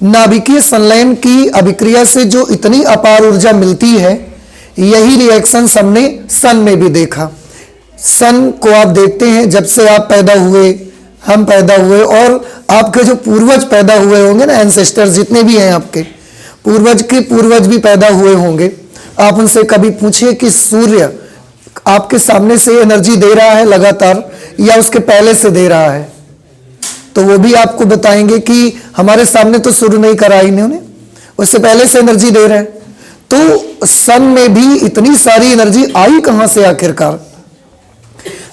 नाभिकीय संलयन की अभिक्रिया से जो इतनी अपार ऊर्जा मिलती है, यही रिएक्शन हमने सन में भी देखा। सन को आप देखते हैं, जब से आप पैदा हुए, हम पैदा हुए और आपके जो पूर्वज पैदा हुए होंगे ना, एंसेस्टर्स जितने भी हैं आपके पूर्वज के पूर्वज भी पैदा हुए होंगे, आप उनसे कभी पूछिए कि सूर्य आपके सामने से एनर्जी दे रहा है लगातार या उसके पहले से दे रहा है, तो वो भी आपको बताएंगे कि हमारे सामने तो शुरू नहीं करा इन्होंने, उससे पहले से एनर्जी दे रहे हैं। तो सन में भी इतनी सारी एनर्जी आई कहां से आखिरकार?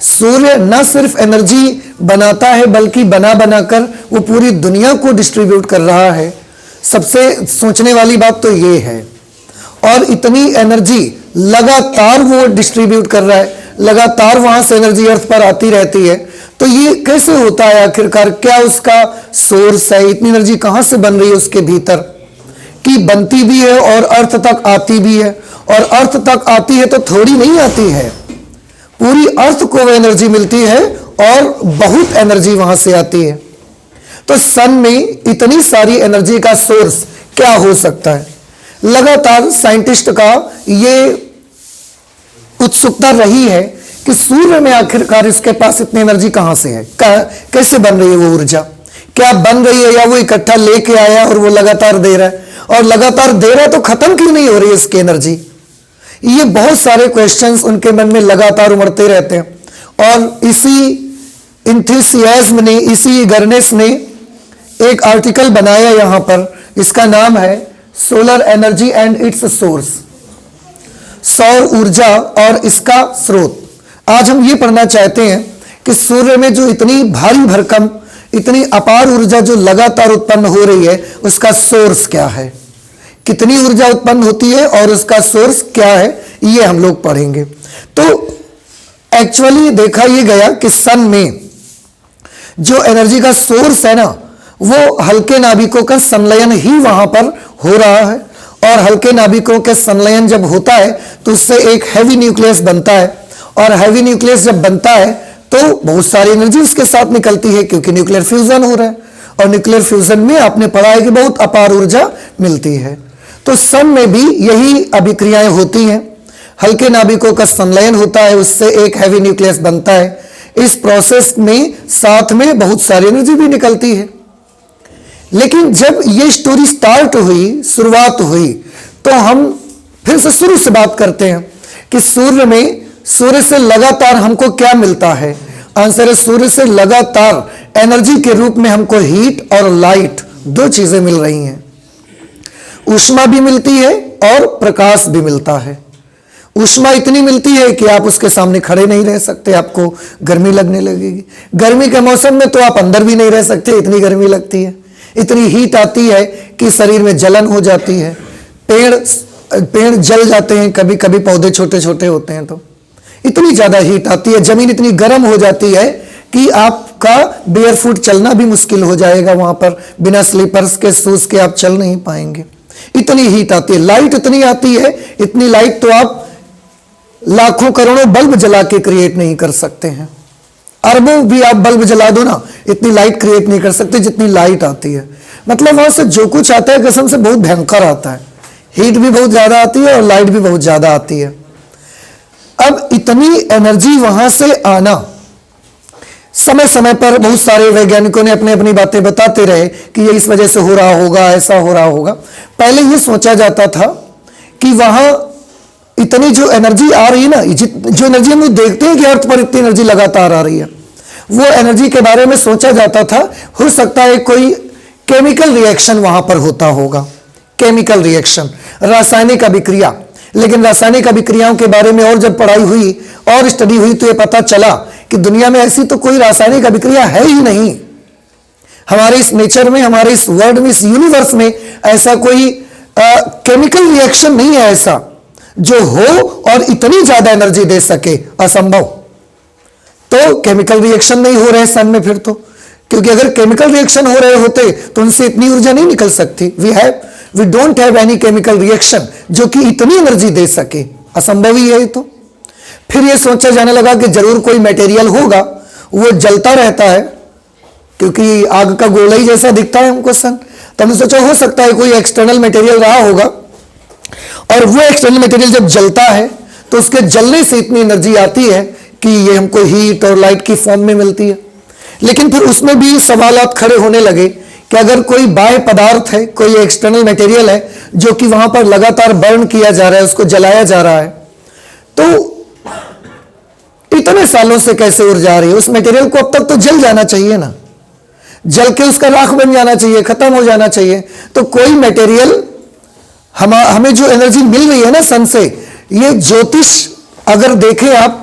सूर्य न सिर्फ एनर्जी बनाता है बल्कि बना बनाकर वो पूरी दुनिया को डिस्ट्रीब्यूट कर रहा है। सबसे सोचने वाली बात तो ये है। और इतनी एनर्जी लगातार वो डिस्ट्रीब्यूट कर रहा है, लगातार वहां से एनर्जी अर्थ पर आती रहती है। तो ये कैसे होता है आखिरकार? क्या उसका सोर्स है? इतनी एनर्जी कहां से बन रही है उसके भीतर कि बनती भी है और अर्थ तक आती भी है? और अर्थ तक आती है तो थोड़ी नहीं आती है, पूरी अर्थ को वो एनर्जी मिलती है और बहुत एनर्जी वहां से आती है। तो सन में इतनी सारी एनर्जी का सोर्स क्या हो सकता है? लगातार साइंटिस्ट का ये उत्सुकता रही है कि सूर्य में आखिरकार इसके पास इतनी एनर्जी कहां से है, कैसे बन रही है वो ऊर्जा? क्या बन रही है या वो इकट्ठा लेके आया और वो लगातार दे रहा है? और लगातार दे रहा है तो खत्म क्यों नहीं हो रही है इसकी एनर्जी? ये बहुत सारे क्वेश्चंस उनके मन में लगातार उमड़ते रहते हैं। और इसी इंथुसियाज्म ने, इसी गर्नेस ने एक आर्टिकल बनाया यहां पर, इसका नाम है solar energy and it's source, सौर ऊर्जा और इसका स्रोत। आज हम ये पढ़ना चाहते हैं कि सूर्य में जो इतनी भारी भरकम, इतनी अपार ऊर्जा जो लगातार उत्पन्न हो रही है, उसका सोर्स क्या है, कितनी ऊर्जा उत्पन्न होती है और उसका सोर्स क्या है, ये हम लोग पढ़ेंगे। तो एक्चुअली देखा ये गया कि सन में जो एनर्जी का सोर्स है ना, वो हल्के नाभिकों का संलयन ही वहां पर हो रहा है। और हल्के नाभिकों के संलयन जब होता है तो उससे एक हैवी न्यूक्लियस बनता है, और हैवी न्यूक्लियस जब बनता है तो बहुत सारी एनर्जी उसके साथ निकलती है, क्योंकि न्यूक्लियर फ्यूजन हो रहा है। और न्यूक्लियर फ्यूजन में आपने पढ़ा है कि बहुत अपार ऊर्जा मिलती है। तो सन में भी यही अभिक्रियाएं होती हैं, हल्के नाभिकों का संलयन होता है, उससे एक हैवी न्यूक्लियस बनता है। इस प्रोसेस में साथ में बहुत सारी एनर्जी भी निकलती है। लेकिन जब ये स्टोरी स्टार्ट हुई, शुरुआत हुई, तो हम फिर से शुरू से बात करते हैं कि सूर्य से लगातार हमको क्या मिलता है? आंसर है, सूर्य से लगातार एनर्जी के रूप में हमको हीट और लाइट, दो चीजें मिल रही हैं। ऊष्मा भी मिलती है और प्रकाश भी मिलता है। ऊष्मा इतनी मिलती है कि आप उसके सामने खड़े नहीं रह सकते, आपको गर्मी लगने लगेगी। गर्मी के मौसम में तो आप अंदर भी नहीं रह सकते, इतनी गर्मी लगती है। इतनी हीट आती है कि शरीर में जलन हो जाती है, पेड़ जल जाते हैं, कभी कभी पौधे छोटे छोटे होते हैं तो इतनी ज्यादा हीट आती है। जमीन इतनी गर्म हो जाती है कि आपका बेयरफुट चलना भी मुश्किल हो जाएगा, वहां पर बिना स्लीपर्स के, शूज के आप चल नहीं पाएंगे, इतनी हीट आती है। लाइट इतनी आती है, इतनी लाइट तो आप लाखों करोड़ों बल्ब जला के क्रिएट नहीं कर सकते हैं। अरबों भी आप बल्ब जला दो ना, इतनी लाइट क्रिएट नहीं कर सकते जितनी लाइट आती है। मतलब वहां से जो कुछ आता है कसम से बहुत भयंकर आता है, हीट भी बहुत ज्यादा आती है और लाइट भी बहुत ज्यादा आती है। अब इतनी एनर्जी वहां से आना, समय समय पर बहुत सारे वैज्ञानिकों ने अपनी अपनी बातें बताते रहे कि ये इस वजह से हो रहा होगा, ऐसा हो रहा होगा। पहले ये सोचा जाता था कि वहां इतनी जो एनर्जी आ रही है ना, जो एनर्जी हम देखते हैं कि अर्थ पर इतनी एनर्जी लगातार आ रही है, वो एनर्जी के बारे में सोचा जाता था हो सकता है कोई केमिकल रिएक्शन वहां पर होता होगा, केमिकल रिएक्शन, रासायनिक अभिक्रिया। लेकिन रासायनिक अभिक्रियाओं के बारे में और जब पढ़ाई हुई और स्टडी हुई तो ये पता चला कि दुनिया में ऐसी तो कोई रासायनिक अभिक्रिया है ही नहीं। हमारे इस नेचर में, हमारे इस वर्ल्ड में, इस यूनिवर्स में ऐसा कोई केमिकल रिएक्शन नहीं है ऐसा जो हो और इतनी ज्यादा एनर्जी दे सके, असंभव। तो केमिकल रिएक्शन नहीं हो रहे सन में फिर तो, क्योंकि अगर केमिकल रिएक्शन हो रहे होते तो उनसे इतनी ऊर्जा नहीं निकल सकती। We don't have any chemical reaction जो कि इतनी एनर्जी दे सके, असंभव ही है ये तो। फिर ये सोचा जाने लगा कि जरूर कोई मटेरियल होगा, वो जलता रहता है क्योंकि आग का गोला ही जैसा दिखता है हमको सन, तो हमने सोचा हो सकता है कोई एक्सटर्नल मटेरियल रहा होगा, और वो एक्सटर्नल मटेरियल जब जलता है तो उसके जलने से इतनी एनर्जी आती है कि ये हमको हीट और लाइट की फॉर्म में मिलती है। लेकिन फिर उसमें भी सवालात खड़े होने लगे कि अगर कोई बाह्य पदार्थ है, कोई एक्सटर्नल मटेरियल है जो कि वहां पर लगातार बर्न किया जा रहा है, उसको जलाया जा रहा है, तो इतने सालों से कैसे ऊर्जा आ रही है? उस मटेरियल को अब तक तो जल जाना चाहिए ना, जल के उसका राख बन जाना चाहिए, खत्म हो जाना चाहिए। तो कोई मटेरियल हमें जो एनर्जी मिल रही है ना सन से, ये ज्योतिष अगर देखें आप,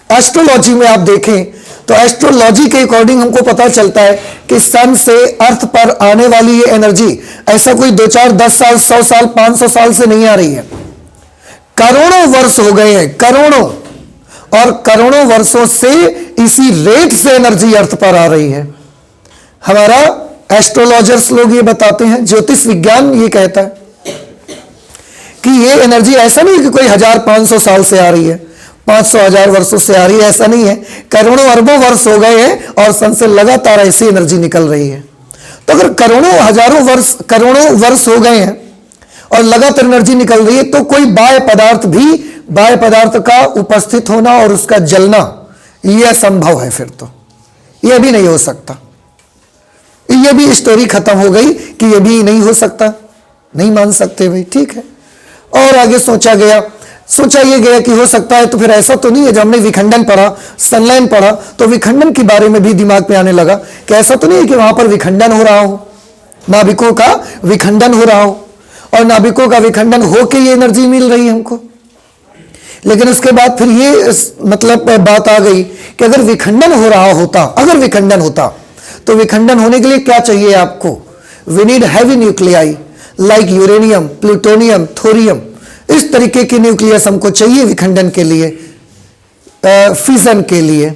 एस्ट्रोलॉजी में आप देखें तो एस्ट्रोलॉजी के अकॉर्डिंग हमको पता चलता है कि सन से अर्थ पर आने वाली ये एनर्जी ऐसा कोई 2, 4, 10 साल, 100 साल, 500 साल से नहीं आ रही है। करोड़ों वर्ष हो गए हैं, करोड़ों, और करोड़ों वर्षों से इसी रेट से एनर्जी अर्थ पर आ रही है। हमारा एस्ट्रोलॉजर्स लोग ये बताते हैं, ज्योतिष विज्ञान ये कहता है कि ये एनर्जी ऐसा नहीं कि कोई 1000-500 साल से आ रही है, 500-1000 वर्षों से आ रही है, ऐसा नहीं है। करोड़ों अरबों वर्ष हो गए हैं और सन से लगातार ऐसी एनर्जी निकल रही है। तो अगर करोड़ों हजारों वर्ष, करोड़ों वर्ष हो गए हैं और लगातार एनर्जी निकल रही है, तो कोई बाह्य पदार्थ भी, बाह्य पदार्थ का उपस्थित होना और उसका जलना यह असंभव है। फिर तो यह भी नहीं हो सकता। यह भी स्टोरी खत्म हो गई कि यह भी नहीं हो सकता, नहीं मान सकते भाई, ठीक है। और आगे सोचा ये गया कि हो सकता है, तो फिर ऐसा तो नहीं है, जब हमने विखंडन पढ़ा, सनलाइन पढ़ा, तो विखंडन के बारे में भी दिमाग में आने लगा कि ऐसा तो नहीं है कि वहां पर विखंडन हो रहा हो, नाभिकों का विखंडन हो रहा हो, और नाभिकों का विखंडन होके ये एनर्जी मिल रही है हमको। लेकिन उसके बाद फिर ये मतलब बात आ गई कि अगर विखंडन हो रहा होता, अगर विखंडन होता, तो विखंडन होने के लिए क्या चाहिए आपको? We need heavy nuclei like uranium, plutonium, thorium, इस तरीके के न्यूक्लियस हमको चाहिए विखंडन के लिए, फिजन के लिए।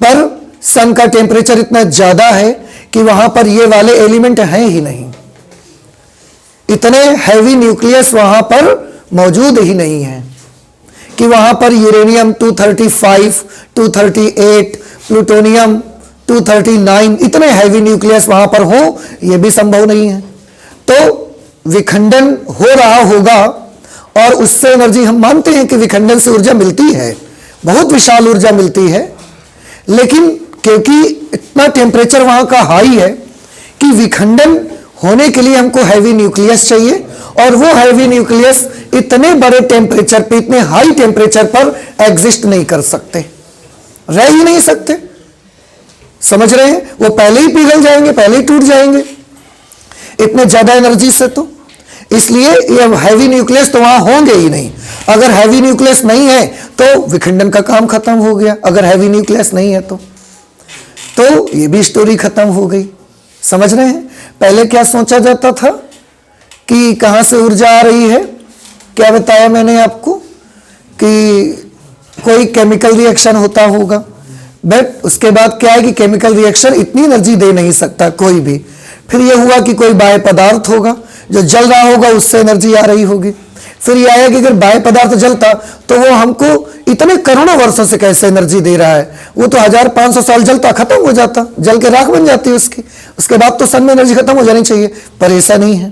पर सन का टेम्परेचर इतना ज्यादा है कि वहां पर ये वाले एलिमेंट हैं ही नहीं, इतने हैवी न्यूक्लियस वहां पर मौजूद ही नहीं है कि वहां पर यूरेनियम 235, 238, प्लूटोनियम 239, इतने हैवी न्यूक्लियस वहां पर हो, यह भी संभव नहीं है। तो विखंडन हो रहा होगा और उससे एनर्जी, हम मानते हैं कि विखंडन से ऊर्जा मिलती है, बहुत विशाल ऊर्जा मिलती है, लेकिन क्योंकि इतना टेम्परेचर वहां का हाई है कि विखंडन होने के लिए हमको हैवी न्यूक्लियस चाहिए, और वो हैवी न्यूक्लियस इतने बड़े टेम्परेचर पे, इतने हाई टेम्परेचर पर एग्जिस्ट नहीं कर सकते, रह ही नहीं सकते। समझ रहे हैं? वो पहले ही पिघल जाएंगे, पहले ही टूट जाएंगे इतने ज्यादा एनर्जी से। तो इसलिए ये हैवी न्यूक्लियस तो वहां होंगे ही नहीं। अगर हैवी न्यूक्लियस नहीं है तो विखंडन का काम खत्म हो गया, अगर हैवी न्यूक्लियस नहीं है तो ये भी स्टोरी खत्म हो गई। समझ रहे हैं? पहले क्या सोचा जाता था कि कहां से ऊर्जा आ रही है, क्या बताया मैंने आपको कि कोई केमिकल रिएक्शन होता होगा, बट उसके बाद क्या है कि केमिकल रिएक्शन इतनी एनर्जी दे नहीं सकता कोई भी। फिर यह हुआ कि कोई बाह्य पदार्थ होगा जो जल रहा होगा, उससे एनर्जी आ रही होगी। फिर यह आया कि अगर बाह्य पदार्थ जलता तो वो हमको इतने करोड़ों वर्षों से कैसे एनर्जी दे रहा है, वो तो 1500 साल जलता, खत्म हो जाता, जल के राख बन जाती है उसकी, उसके बाद तो सन में एनर्जी खत्म हो जानी चाहिए, पर ऐसा नहीं है।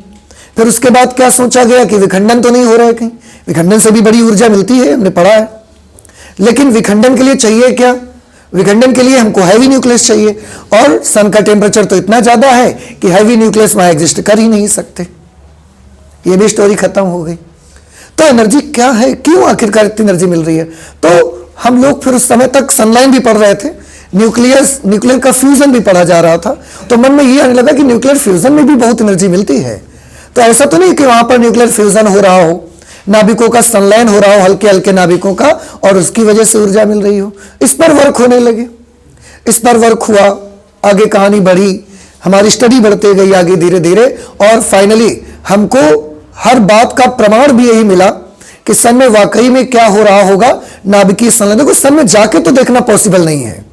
फिर उसके बाद क्या सोचा गया कि विखंडन तो नहीं हो रहा है कहीं, विखंडन से भी बड़ी ऊर्जा मिलती है, हमने पढ़ा है। लेकिन विखंडन के लिए चाहिए क्या? विखंडन के लिए हमको हैवी न्यूक्लियस चाहिए, और सन का टेम्परेचर तो इतना ज्यादा है कि हैवी न्यूक्लियस वहां एग्जिस्ट कर ही नहीं सकते। ये भी स्टोरी खत्म हो गई। तो एनर्जी क्या है, क्यों आखिरकार इतनी एनर्जी मिल रही है? तो हम लोग फिर उस समय तक सनलाइन भी पढ़ रहे थे, न्यूक्लियर का फ्यूजन भी पढ़ा जा रहा था, तो मन में ये आने लगा कि न्यूक्लियर फ्यूजन में भी बहुत एनर्जी मिलती है। तो ऐसा तो नहीं कि वहां पर न्यूक्लियर फ्यूजन हो रहा हो, नाभिकों का संलयन हो रहा हो, हल्के हल्के नाभिकों का, और उसकी वजह से ऊर्जा मिल रही हो। इस पर वर्क होने लगे, इस पर वर्क हुआ, आगे कहानी बढ़ी, हमारी स्टडी बढ़ते गई आगे धीरे धीरे, और फाइनली हमको हर बात का प्रमाण भी यही मिला कि सन में वाकई में क्या हो रहा होगा, नाभिकीय संलयन। देखो, सन में जाके तो देखना पॉसिबल नहीं है।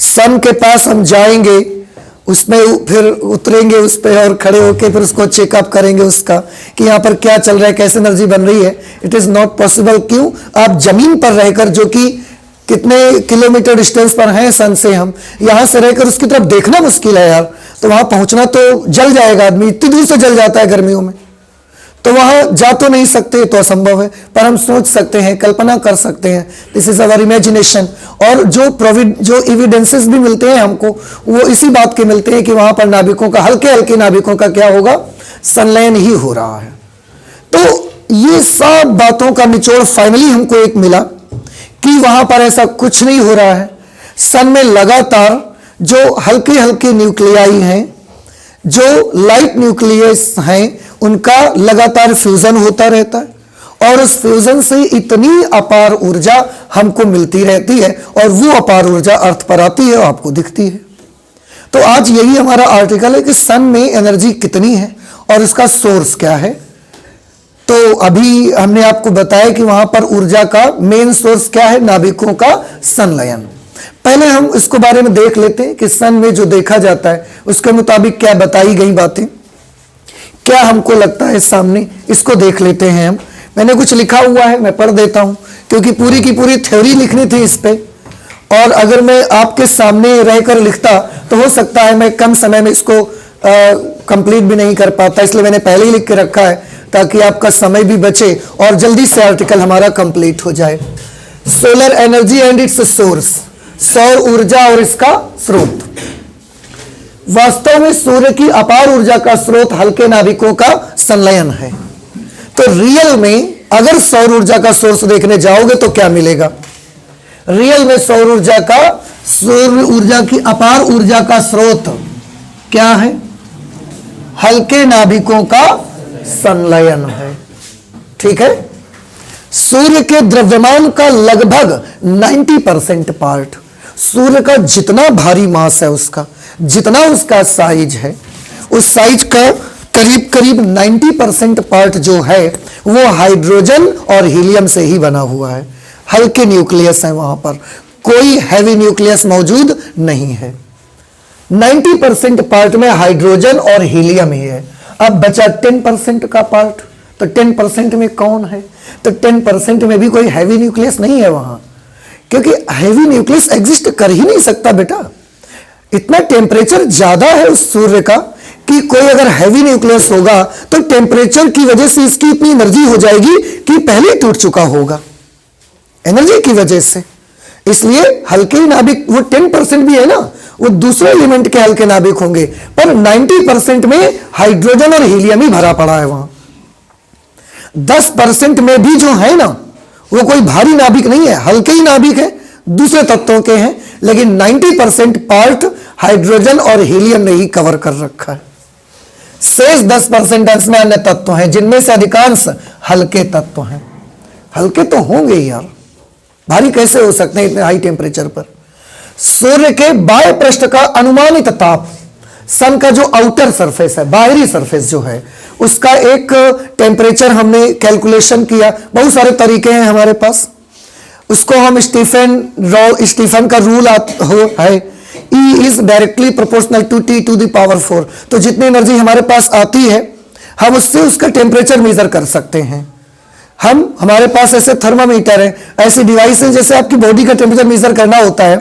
सन के पास हम जाएंगे, उसमें फिर उतरेंगे उस पर और खड़े होकर फिर उसको चेकअप करेंगे उसका कि यहाँ पर क्या चल रहा है, कैसे एनर्जी बन रही है। It is not possible. क्यों? आप जमीन पर रहकर, जो कि कितने किलोमीटर डिस्टेंस पर हैं सन से, हम यहां से रहकर उसकी तरफ देखना मुश्किल है यार। तो वहां पहुंचना तो जल जाएगा आदमी, इतनी दूर से जल जाता है गर्मियों में, तो वहां जा तो नहीं सकते, तो असंभव है। पर हम सोच सकते हैं, कल्पना कर सकते हैं, दिस इज अवर इमेजिनेशन। और जो एविडेंसेस भी मिलते हैं हमको, वो इसी बात के मिलते हैं कि वहां पर नाभिकों का, हल्के हल्के नाभिकों का क्या होगा, संलयन ही हो रहा है। तो ये सब बातों का निचोड़ फाइनली हमको एक मिला कि वहां पर ऐसा कुछ नहीं हो रहा है। सन में लगातार जो हल्के हल्के न्यूक्लियाई हैं, जो लाइट न्यूक्लियस हैं, उनका लगातार फ्यूजन होता रहता है और उस फ्यूजन से इतनी अपार ऊर्जा हमको मिलती रहती है और वो अपार ऊर्जा अर्थ पर आती है और आपको दिखती है। तो आज यही हमारा आर्टिकल है कि सन में एनर्जी कितनी है और इसका सोर्स क्या है। तो अभी हमने आपको बताया कि वहां पर ऊर्जा का मेन सोर्स क्या है, नाभिकों का संलयन। पहले हम इसको बारे में देख लेते हैं कि सन में जो देखा जाता है उसके मुताबिक क्या बताई गई बातें, क्या हमको लगता है सामने, इसको देख लेते हैं हम। मैंने कुछ लिखा हुआ है, मैं पढ़ देता हूं, क्योंकि पूरी की पूरी थ्योरी लिखनी थी इस पे, और अगर मैं आपके सामने रहकर लिखता तो हो सकता है मैं कम समय में इसको कंप्लीट भी नहीं कर पाता, इसलिए मैंने पहले ही लिख के रखा है ताकि आपका समय भी बचे और जल्दी से आर्टिकल हमारा कंप्लीट हो जाए। Solar energy and it's source, सौर ऊर्जा और इसका स्रोत। वास्तव में सूर्य की अपार ऊर्जा का स्रोत हल्के नाभिकों का संलयन है। तो रियल में अगर सौर ऊर्जा का सोर्स देखने जाओगे तो क्या मिलेगा, रियल में सौर ऊर्जा की अपार ऊर्जा का स्रोत क्या है, हल्के नाभिकों का संलयन है। ठीक है, सूर्य के द्रव्यमान का लगभग 90% पार्ट, सूर्य का जितना भारी मास है, उसका जितना उसका साइज है, उस साइज का करीब करीब 90% पार्ट जो है वो हाइड्रोजन और हीलियम से ही बना हुआ है। हल्के न्यूक्लियस है, वहां पर कोई हैवी न्यूक्लियस मौजूद नहीं है। 90% पार्ट में हाइड्रोजन और हीलियम ही है। अब बचा 10% का पार्ट, तो 10% में कौन है, तो 10% में भी कोई हैवी न्यूक्लियस नहीं है वहां, क्योंकि हैवी न्यूक्लियस एग्जिस्ट कर ही नहीं सकता बेटा। इतना टेम्परेचर ज्यादा है उस सूर्य का कि कोई अगर हैवी न्यूक्लियस होगा तो टेम्परेचर की वजह से इसकी इतनी एनर्जी हो जाएगी कि पहले ही टूट चुका होगा, एनर्जी की वजह से। इसलिए हल्के नाभिक, वो 10% भी है ना, वो दूसरे एलिमेंट के हल्के नाभिक होंगे, पर 90% में हाइड्रोजन और हीलियम ही भरा पड़ा है वहां। 10% में भी जो है ना, वो कोई भारी नाभिक नहीं है, हल्के ही नाभिक है, दूसरे तत्वों के हैं, लेकिन 90% पार्ट हाइड्रोजन और हीलियम ने ही कवर कर रखा है। शेष 10% अंश में अन्य तत्व हैं, जिनमें से अधिकांश हल्के तत्व हैं। हल्के तो होंगे यार, भारी कैसे हो सकते हैं इतने हाई टेम्परेचर पर। सूर्य के बाह्य पृष्ठ का अनुमानित ताप, सन का जो आउटर सरफेस है, बाहरी सरफेस जो है, उसका एक टेम्परेचर हमने कैलकुलेशन किया। बहुत सारे तरीके हैं हमारे पास, उसको हम स्टीफन का रूल है, E is directly proportional to T to the power 4। तो जितनी एनर्जी हमारे पास आती है, हम उससे उसका टेम्परेचर मेजर कर सकते हैं। हमारे पास ऐसे थर्मामीटर है, ऐसी डिवाइस है, जैसे आपकी बॉडी का टेम्परेचर मेजर करना होता है,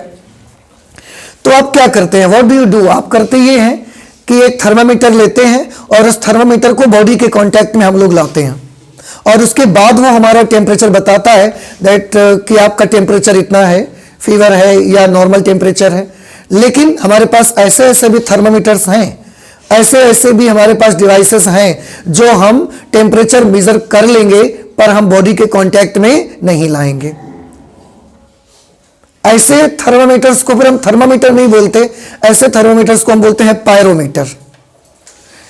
तो आप क्या करते हैं, व्हाट डू यू डू, आप करते ये हैं कि एक थर्मामीटर लेते हैं और उस थर्मामीटर को बॉडी के कांटेक्ट में हम लोग लाते हैं, और उसके बाद वो हमारा टेम्परेचर बताता है दैट कि आपका टेम्परेचर इतना है, फीवर है या नॉर्मल टेम्परेचर है। लेकिन हमारे पास ऐसे ऐसे भी थर्मामीटर्स हैं, ऐसे ऐसे भी हमारे पास डिवाइसेस हैं जो हम टेम्परेचर मेजर कर लेंगे, पर हम बॉडी के कांटेक्ट में नहीं लाएंगे। ऐसे थर्मामीटर्स को फिर हम थर्मामीटर नहीं बोलते, ऐसे थर्मामीटर्स को हम बोलते हैं पायरोमीटर।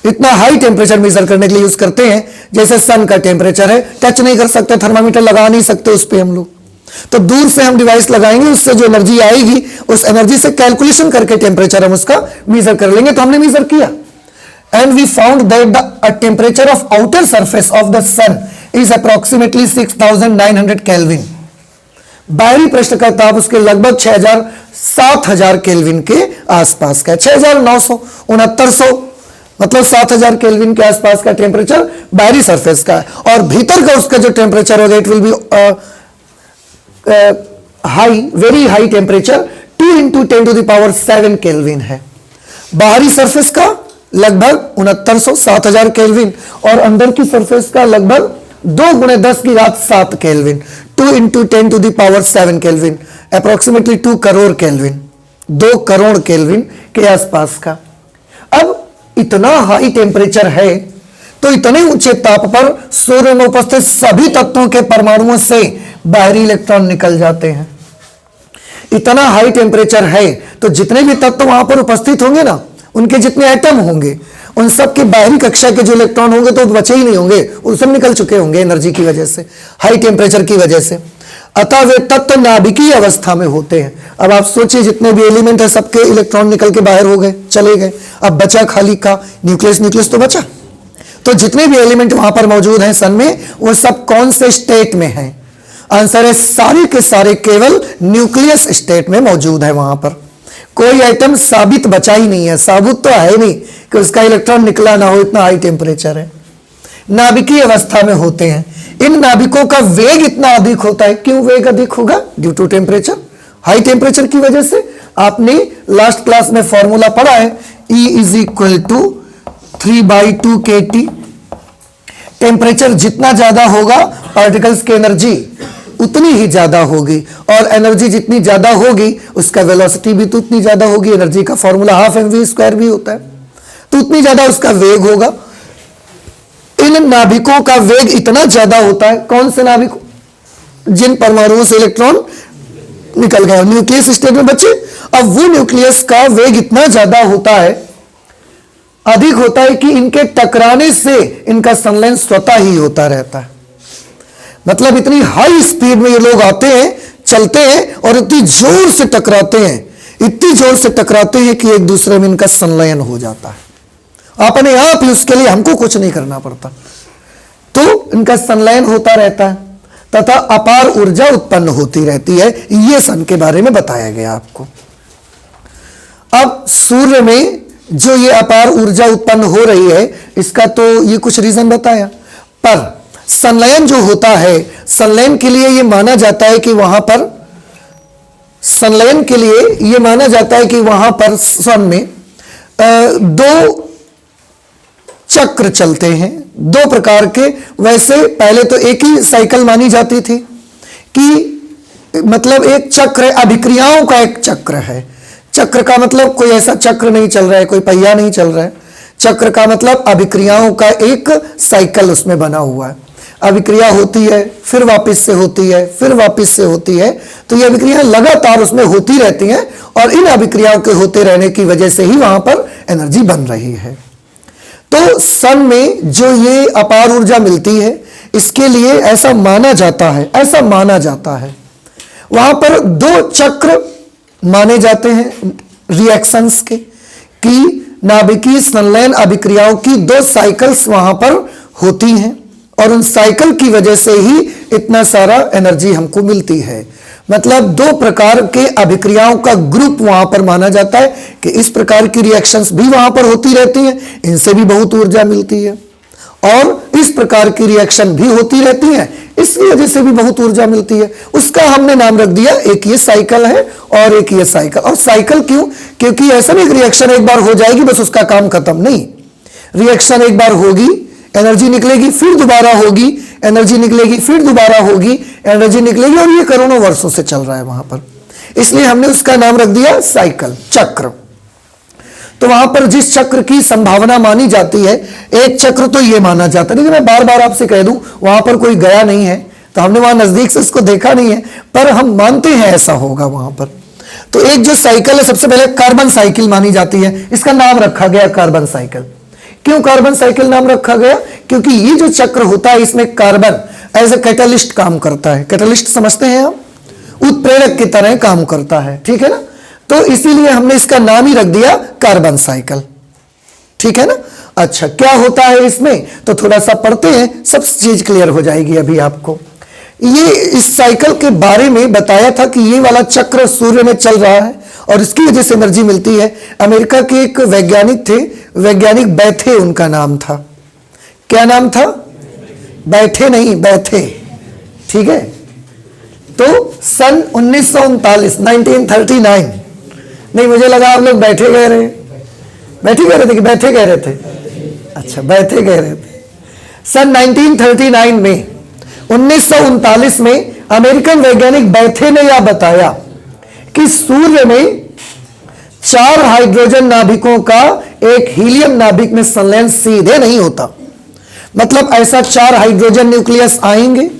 इतना हाई टेम्परेचर मेजर करने के लिए यूज करते हैं, जैसे सन का टेम्परेचर है, टच नहीं कर सकते, थर्मामीटर लगा नहीं सकते उस पर हम लोग, तो दूर से हम डिवाइस लगाएंगे, उससे जो एनर्जी आएगी उस एनर्जी से कैलकुलेशन करके टेम्परेचर हम उसका मेजर कर लेंगे। तो हमने मेजर किया, and we found that the temperature of outer surface of the sun is approximately 6900 kelvin. बाहरी पृष्ठ का ताप उसके लगभग 7000 केल्विन के आसपास का है, 6900 मतलब 7000 केल्विन के आसपास का टेम्परेचर बाहरी सरफेस का है, और भीतर का उसका जो टेम्परेचर होगा it will be high, very high temperature, 2 × 10⁻⁷ kelvin है। बाहरी सरफेस का लगभग 6900 7000 केल्विन, और अंदर की सरफेस का लगभग 2 गुणे 10 की घात 7 kelvin, 2 into 10 to the power 7 kelvin, approximately 2 crore kelvin, 2 crore kelvin के आसपास का। अब इतना हाई टेम्परेचर है तो इतने ऊंचे ताप पर सूर्य में उपस्थित सभी तत्वों के परमाणुओं से बाहरी इलेक्ट्रॉन निकल जाते हैं। इतना हाई टेम्परेचर है तो जितने भी तत्व वहां पर उपस्थित होंगे ना, उनके जितने एटम होंगे, उन सब के बाहरी कक्षा के जो इलेक्ट्रॉन होंगे तो बचे ही नहीं होंगे, वो सब निकल चुके होंगे एनर्जी की वजह से, हाई टेम्परेचर की वजह से। अतः वे तत्व नाभिकीय अवस्था में होते हैं। अब आप सोचिए, जितने भी एलिमेंट है सबके इलेक्ट्रॉन निकल के बाहर हो गए, चले गए, अब बचा खाली का न्यूक्लियस। न्यूक्लियस तो बचा। तो जितने भी एलिमेंट वहां पर मौजूद हैं सन में, वो सब कौन से स्टेट में हैं? आंसर है सारे के सारे केवल न्यूक्लियस स्टेट में मौजूद है। वहां पर कोई आइटम साबित बचा ही नहीं है, साबुत तो है नहीं कि उसका इलेक्ट्रॉन निकला ना हो, इतना हाई टेम्परेचर है। नाभिकीय अवस्था में होते हैं। इन नाभिकों का वेग इतना अधिक होता है। क्यों वेग अधिक होगा? Due to temperature, high temperature की वजह से। आपने लास्ट क्लास में फॉर्मूला पढ़ा है, E is equal to 3/2 kT। Temperature जितना ज्यादा होगा, पार्टिकल्स की एनर्जी उतनी ही ज्यादा होगी, और एनर्जी जितनी ज्यादा होगी उसका वेलोसिटी भी तो उतनी ज्यादा होगी। एनर्जी का फॉर्मूला 12mv² भी होता है, तो उतनी ज्यादा उसका वेग होगा। इन नाभिकों का वेग इतना ज्यादा होता है। कौन से नाभिक? जिन परमाणुओं से इलेक्ट्रॉन निकल गए, न्यूक्लियस स्टेट में बचे। अब वो न्यूक्लियस का वेग इतना ज्यादा होता है, अधिक होता है कि इनके टकराने से इनका संलयन स्वतः ही होता रहता है। मतलब इतनी हाई स्पीड में ये लोग आते हैं, चलते हैं, और इतनी जोर से टकराते हैं, इतनी जोर से टकराते हैं कि एक दूसरे में इनका संलयन हो जाता है। अपने आप ही, उसके लिए हमको कुछ नहीं करना पड़ता, तो इनका संलयन होता रहता है तथा अपार ऊर्जा उत्पन्न होती रहती है। यह सन के बारे में बताया गया आपको। अब सूर्य में जो ये अपार ऊर्जा उत्पन्न हो रही है, इसका तो ये कुछ रीजन बताया, पर संलयन जो होता है, संलयन के लिए ये माना जाता है कि वहां पर, संलयन के लिए ये माना जाता है कि वहां पर सन में 2 चक्र चलते हैं, 2 प्रकार के। वैसे पहले तो एक ही साइकिल मानी जाती थी कि मतलब एक चक्र है, अभिक्रियाओं का एक चक्र है। चक्र का मतलब कोई ऐसा चक्र नहीं चल रहा है, कोई पहिया नहीं चल रहा है। चक्र का मतलब अभिक्रियाओं का एक साइकिल उसमें बना हुआ है। अभिक्रिया होती है, फिर वापस से होती है, फिर वापस से होती है, तो ये अभिक्रियाएं लगातार उसमें होती रहती हैं, और इन अभिक्रियाओं के होते रहने की वजह से ही वहां पर एनर्जी बन रही है। तो सन में जो ये अपार ऊर्जा मिलती है, इसके लिए ऐसा माना जाता है, ऐसा माना जाता है, वहां पर 2 चक्र माने जाते हैं रिएक्शंस के, कि नाभिकीय संलयन अभिक्रियाओं की 2 साइकिल्स वहां पर होती हैं, और उन साइकिल की वजह से ही इतना सारा एनर्जी हमको मिलती है। मतलब 2 प्रकार के अभिक्रियाओं का ग्रुप वहां पर माना जाता है कि इस प्रकार की रिएक्शंस भी वहां पर होती रहती हैं, इनसे भी बहुत ऊर्जा मिलती है, और इस प्रकार की रिएक्शन भी होती रहती है, इसकी वजह से भी बहुत ऊर्जा मिलती है। उसका हमने नाम रख दिया, एक ये साइकिल है और एक ये साइकिल। और साइकिल क्यों? क्योंकि ऐसा नहीं रिएक्शन एक बार हो जाएगी बस उसका काम खत्म, नहीं। रिएक्शन एक बार होगी, एनर्जी निकलेगी, फिर दोबारा होगी, एनर्जी निकलेगी, फिर दोबारा होगी, एनर्जी निकलेगी, और ये करोड़ों वर्षों से चल रहा है वहां पर। इसलिए हमने उसका नाम रख दिया साइकिल, चक्र। तो वहां पर जिस चक्र की संभावना मानी जाती है, एक चक्र तो ये माना जाता है, लेकिन मैं बार बार आपसे कह दूं, वहां पर कोई गया नहीं है, तो हमने वहां नजदीक से इसको देखा नहीं है, पर हम मानते हैं ऐसा होगा वहां पर। तो एक जो साइकिल है, सबसे पहले कार्बन साइकिल मानी जाती है, इसका नाम रखा गया कार्बन साइकिल। क्यों कार्बन साइकिल नाम रखा गया? क्योंकि ये जो चक्र होता है, इसमें कार्बन एज ए कैटलिस्ट काम करता है। कैटलिस्ट समझते हैं आप? उत्प्रेरक की तरह काम करता है, ठीक है ना? तो इसीलिए हमने इसका नाम ही रख दिया कार्बन साइकिल, ठीक है ना? अच्छा, क्या होता है इसमें? तो थोड़ा सा पढ़ते हैं, सब चीज क्लियर हो जाएगी अभी आपको। ये इस साइकिल के बारे में बताया था कि ये वाला चक्र सूर्य में चल रहा है और इसकी वजह से एनर्जी मिलती है। अमेरिका के एक वैज्ञानिक थे, वैज्ञानिक बैथे उनका नाम था। क्या नाम था? बैठे नहीं, बैथे, ठीक है? तो सन 1939 नहीं, मुझे लगा आप लोग बैठे गए रहे, बैठे कह रहे थे कि बैठे कह रहे थे? अच्छा, बैठे कह रहे थे। सन 1939 में 1939 में अमेरिकन वैज्ञानिक बैठे ने यह बताया कि सूर्य में 4 हाइड्रोजन नाभिकों का एक हीलियम नाभिक में संलयन सीधे नहीं होता। मतलब ऐसा 4 हाइड्रोजन न्यूक्लियस आएंगे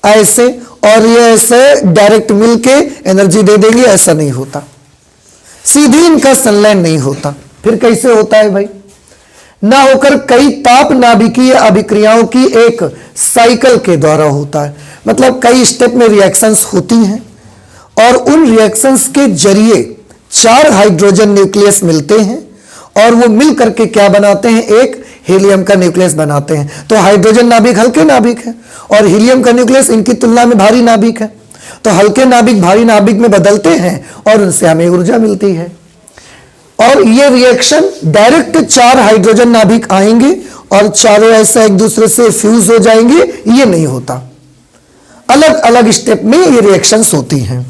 ऐसे, और ये ऐसे डायरेक्ट मिलके एनर्जी दे देंगे, ऐसा नहीं होता। सीधी इनका संलयन नहीं होता। फिर कैसे होता है भाई? ना होकर कई ताप नाभिकीय अभिक्रियाओं की एक साइकिल के द्वारा होता है। मतलब कई स्टेप में रिएक्शंस होती हैं और उन रिएक्शंस के जरिए 4 हाइड्रोजन न्यूक्लियस मिलते हैं और वो मिल करके क्या बनाते हैं? एक हीलियम का न्यूक्लियस बनाते हैं। तो हाइड्रोजन नाभिक हल्के नाभिक है और हीलियम का न्यूक्लियस इनकी तुलना में भारी नाभिक है। तो हल्के नाभिक भारी नाभिक में बदलते हैं और उनसे हमें ऊर्जा मिलती है। और ये रिएक्शन डायरेक्ट 4 हाइड्रोजन नाभिक आएंगे और चारों ऐसे एक दूसरे से फ्यूज हो जाएंगे, ये नहीं होता। अलग अलग स्टेप में ये रिएक्शंस होती हैं।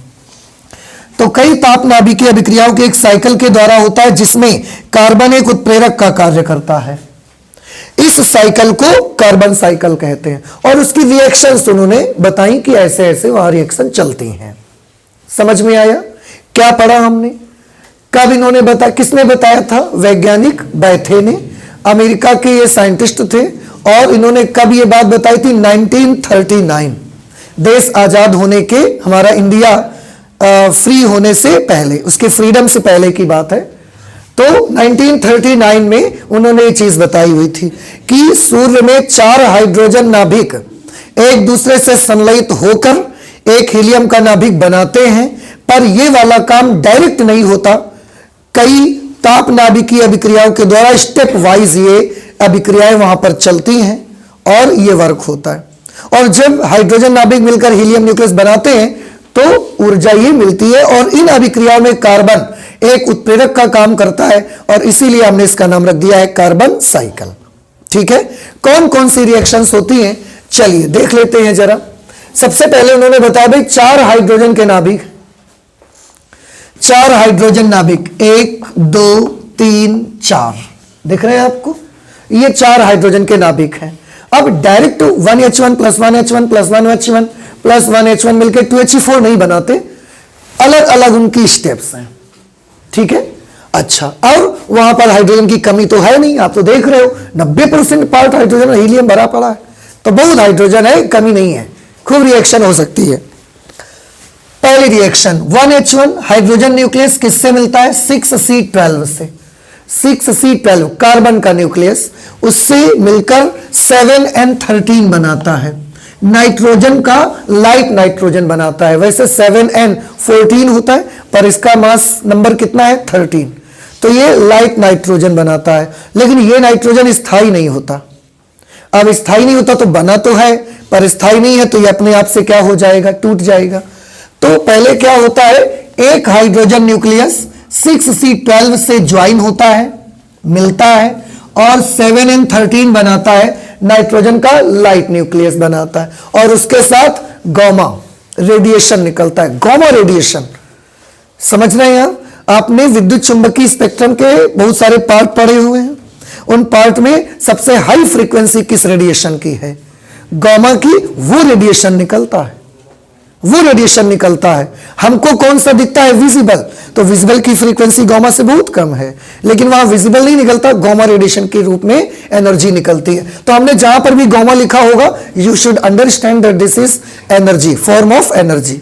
तो कई ताप नाभिकीय अभिक्रियाओं के एक साइकिल के द्वारा होता है जिसमें कार्बन एक उत्प्रेरक का कार्य करता है। इस साइकिल को कार्बन साइकिल कहते हैं और उसकी रिएक्शंस उन्होंने बताई कि ऐसे ऐसे वहां रिएक्शन चलती हैं। समझ में आया? क्या पढ़ा हमने? कब इन्होंने बताया? किसने बताया था? वैज्ञानिक बैठे ने, अमेरिका के ये साइंटिस्ट थे और इन्होंने कब ये बात बताई थी? 1939, देश आजाद होने के, हमारा इंडिया फ्री होने से पहले, उसके फ्रीडम से पहले की बात है। तो 1939 में उन्होंने ये चीज बताई हुई थी कि सूर्य में 4 हाइड्रोजन नाभिक एक दूसरे से संलयित होकर एक हीलियम का नाभिक बनाते हैं, पर यह वाला काम डायरेक्ट नहीं होता। कई ताप नाभिकीय अभिक्रियाओं के द्वारा स्टेप वाइज ये अभिक्रियाएं वहां पर चलती हैं और ये वर्क होता है। और जब हाइड्रोजन नाभिक मिलकर हीलियम न्यूक्लियस बनाते हैं तो ऊर्जा ये मिलती है और इन अभिक्रियाओं में कार्बन एक उत्प्रेरक का काम करता है और इसीलिए हमने इसका नाम रख दिया है कार्बन साइकिल। ठीक है? कौन कौन सी रिएक्शंस होती हैं, चलिए देख लेते हैं जरा। सबसे पहले उन्होंने बताया भाई 4 हाइड्रोजन के नाभिक, 4 हाइड्रोजन नाभिक, 1 2 3 4 दिख रहे हैं आपको? ये 4 हाइड्रोजन के नाभिक हैं। अब direct 1H1 + 1H1 + 1H1 + 1H1 मिलकर 2He4 नहीं बनाते, अलग अलग उनकी स्टेप्स हैं। ठीक है? अच्छा, और वहां पर हाइड्रोजन की कमी तो है नहीं, आप तो देख रहे हो 90% पार्ट हाइड्रोजन और हीलियम भरा पड़ा है, तो बहुत हाइड्रोजन है, कमी नहीं है, खूब रिएक्शन हो सकती है। पहली रिएक्शन 1H1 हाइड्रोजन न्यूक्लियस किससे मिलता है? 6C12 से। 6C12 कार्बन का न्यूक्लियस, उससे मिलकर 7N13 बनाता है। नाइट्रोजन का लाइट नाइट्रोजन बनाता है। वैसे 7N14 होता है पर इसका मास नंबर कितना है? 13। तो ये लाइट नाइट्रोजन बनाता है, लेकिन ये नाइट्रोजन स्थायी नहीं होता। अब स्थायी नहीं होता तो बना तो है पर स्थायी नहीं है, तो ये अपने आप से क्या हो जाएगा? टूट जाएगा। तो पहले क्या होता है? एक हाइड्रोजन न्यूक्लियस 6C12 से ज्वाइन होता है, मिलता है और 7N13 बनाता है, नाइट्रोजन का लाइट न्यूक्लियस बनाता है और उसके साथ गामा रेडिएशन निकलता है। गामा रेडिएशन समझ रहे हैं आपने? विद्युत चुंबकीय स्पेक्ट्रम के बहुत सारे पार्ट पढ़े हुए हैं, उन पार्ट में सबसे हाई फ्रीक्वेंसी किस रेडिएशन की है? गामा की। वो रेडिएशन निकलता है, वो रेडिएशन निकलता है। हमको कौन सा दिखता है? विजिबल। तो विजिबल की फ्रीक्वेंसी गामा से बहुत कम है, लेकिन वहां विजिबल नहीं निकलता, गामा रेडिएशन के रूप में एनर्जी निकलती है। तो हमने जहां पर भी गामा लिखा होगा, you should understand that this is energy, form of energy.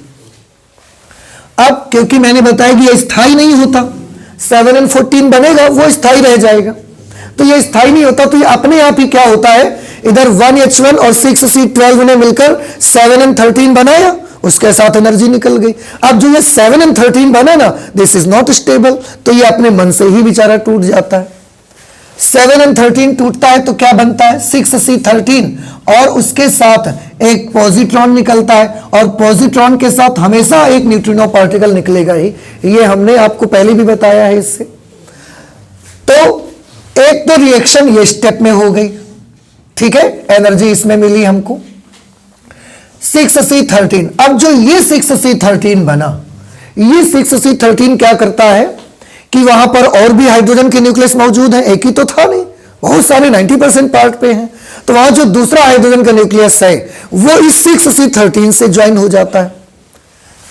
अब क्योंकि मैंने बताया कि यह स्थायी नहीं होता, 7N14 बनेगा, वो स्थायी रह जाएगा, तो ये स्थायी नहीं होता, तो ये अपने आप ही क्या होता है? इधर 1H1 और 6C12 ने मिलकर 7N13 बनाया, उसके साथ एनर्जी निकल गई। अब जो ये 7N13 बना ना, दिस इज नॉट स्टेबल, तो ये अपने मन से ही बेचारा टूट जाता है। 7N13 टूटता है तो क्या बनता है? 6C13 और उसके साथ एक पॉजिट्रॉन निकलता है और पॉजिट्रॉन के साथ हमेशा एक न्यूट्रिनो पार्टिकल निकलेगा ही, ये हमने आपको पहले भी बताया है इससे। तो एक तो रिएक्शन ये स्टेप में हो गई, ठीक है, एनर्जी इसमें मिली हमको 6C13। अब जो ये 6C13 बना, ये 6C13 क्या करता है? कि वहां पर और भी हाइड्रोजन के न्यूक्लियस मौजूद हैं, एक ही तो था नहीं, बहुत सारे 90% पार्ट पे हैं। तो वहां जो दूसरा हाइड्रोजन का न्यूक्लियस है वो इस 6C13 से ज्वाइन हो जाता है,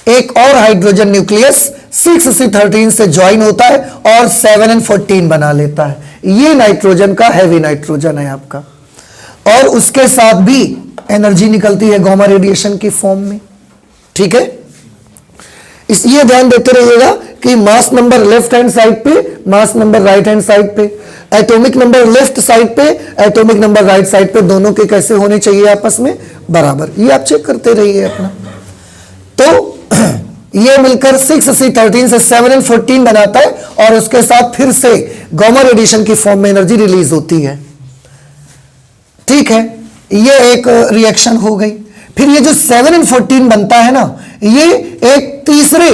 एक और हाइड्रोजन न्यूक्लियस 6C13 से ज्वाइन होता है और 7N14 बना लेता है। ये नाइट्रोजन का हैवी नाइट्रोजन है आपका, और उसके साथ भी एनर्जी निकलती है गामा रेडिएशन की फॉर्म में। ठीक है, ये ध्यान देते रहिएगा कि mass number left hand side पे, mass number right hand side पे, एटॉमिक नंबर लेफ्ट साइड पे, एटॉमिक नंबर राइट साइड पे, दोनों के कैसे होने चाहिए आपस में बराबर, ये आप चेक करते रहिए अपना। तो ये मिलकर 6C13 से 7N14 बनाता है और उसके साथ फिर से गामा रेडिएशन की फॉर्म में एनर्जी रिलीज होती है। ठीक है, ये एक रिएक्शन हो गई। फिर ये जो 7N14 बनता है ना, ये एक तीसरे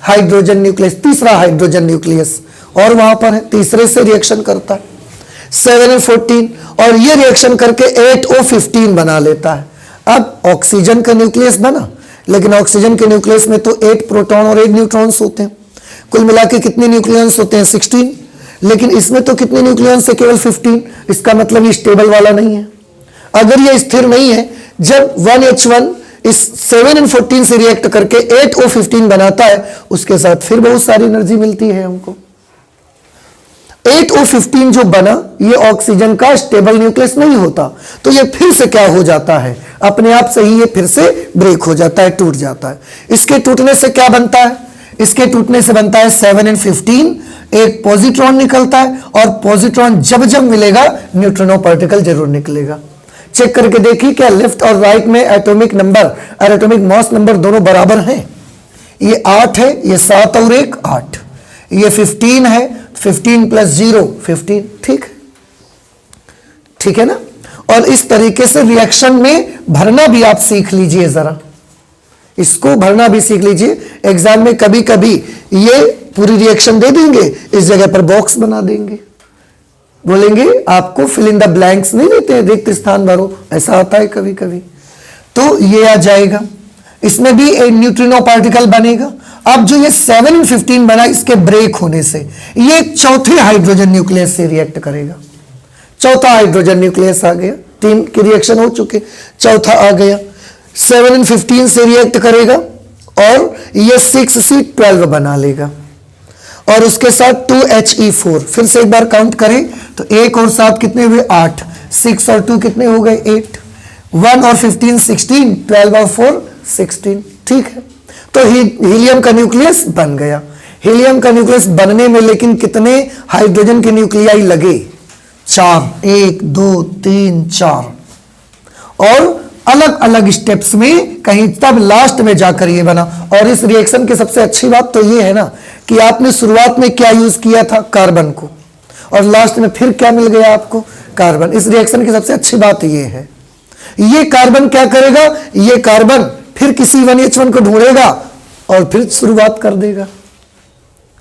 हाइड्रोजन न्यूक्लियस, तीसरा हाइड्रोजन न्यूक्लियस और वहां पर है, तीसरे से रिएक्शन करता है 7N14 और ये रिएक्शन करके 8O15 बना लेता है। अब ऑक्सीजन का न्यूक्लियस बना, लेकिन ऑक्सीजन के न्यूक्लियस में तो 8 प्रोटॉन और 8 न्यूट्रॉन्स होते हैं, कुल मिला के कितने न्यूक्लियंस होते हैं 16, लेकिन इसमें तो कितने न्यूक्लियंस है केवल 15। इसका मतलब ये स्टेबल वाला नहीं है। अगर ये स्थिर नहीं है, जब 1H1 इस 7N14 से रिएक्ट करके 8O15 बनाता है, उसके साथ फिर बहुत सारी एनर्जी मिलती है हमको। 8O15 जो बना, ये ऑक्सीजन का स्टेबल न्यूक्लियस नहीं होता, तो ये फिर से क्या हो जाता है, अपने आप से ही ये फिर से ब्रेक हो जाता है, टूट जाता है। इसके टूटने से क्या बनता है, इसके टूटने से बनता है 7N15, एक पॉजिट्रॉन निकलता है और पॉजिट्रॉन जब जब मिलेगा न्यूट्रिनो पार्टिकल जरूर निकलेगा। चेक करके देखिए क्या लेफ्ट और राइट में एटॉमिक नंबर और एटॉमिक मास नंबर दोनों बराबर हैं। ये 8 है, ये 7 और 1 8, ये 15 है, 15 + 0 15। ठीक है, ठीक है ना। और इस तरीके से रिएक्शन में भरना भी आप सीख लीजिए, जरा इसको भरना भी सीख लीजिए। एग्जाम में कभी कभी ये पूरी रिएक्शन दे देंगे, इस जगह पर बॉक्स बना देंगे, बोलेंगे आपको फिल इन द ब्लैंक्स नहीं देते हैं, रिक्त स्थान भरो, ऐसा आता है कभी कभी। तो ये आ जाएगा, इसमें भी एक न्यूट्रिनो पार्टिकल बनेगा। अब जो ये 7N15 बना, इसके ब्रेक होने से ये एक चौथे हाइड्रोजन न्यूक्लियस से रिएक्ट करेगा। चौथा हाइड्रोजन न्यूक्लियस आ गया, 3 की रिएक्शन हो चुके, चौथा आ गया, 7N15 से रिएक्ट करेगा और ये 6C12 बना लेगा और उसके साथ 2He4। फिर से एक बार काउंट करें तो 1 और 7 कितने हुए 8, 6 और 2 कितने हो गए 8, 1 और 15 16, 12 और 4 16। ठीक है, तो हीलियम का न्यूक्लियस बन गया। हीलियम का न्यूक्लियस बनने में लेकिन कितने हाइड्रोजन के न्यूक्लियाई लगे, 4, 1 2 3 4, और अलग अलग स्टेप्स में कहीं तब लास्ट में जाकर ये बना। और इस रिएक्शन की सबसे अच्छी बात तो ये है ना कि आपने शुरुआत में क्या यूज किया था, कार्बन को, और लास्ट में फिर क्या मिल गया आपको, कार्बन। इस रिएक्शन की सबसे अच्छी बात ये है, ये कार्बन क्या करेगा, ये कार्बन फिर किसी 1H1 को ढूंढेगा और फिर शुरुआत कर देगा।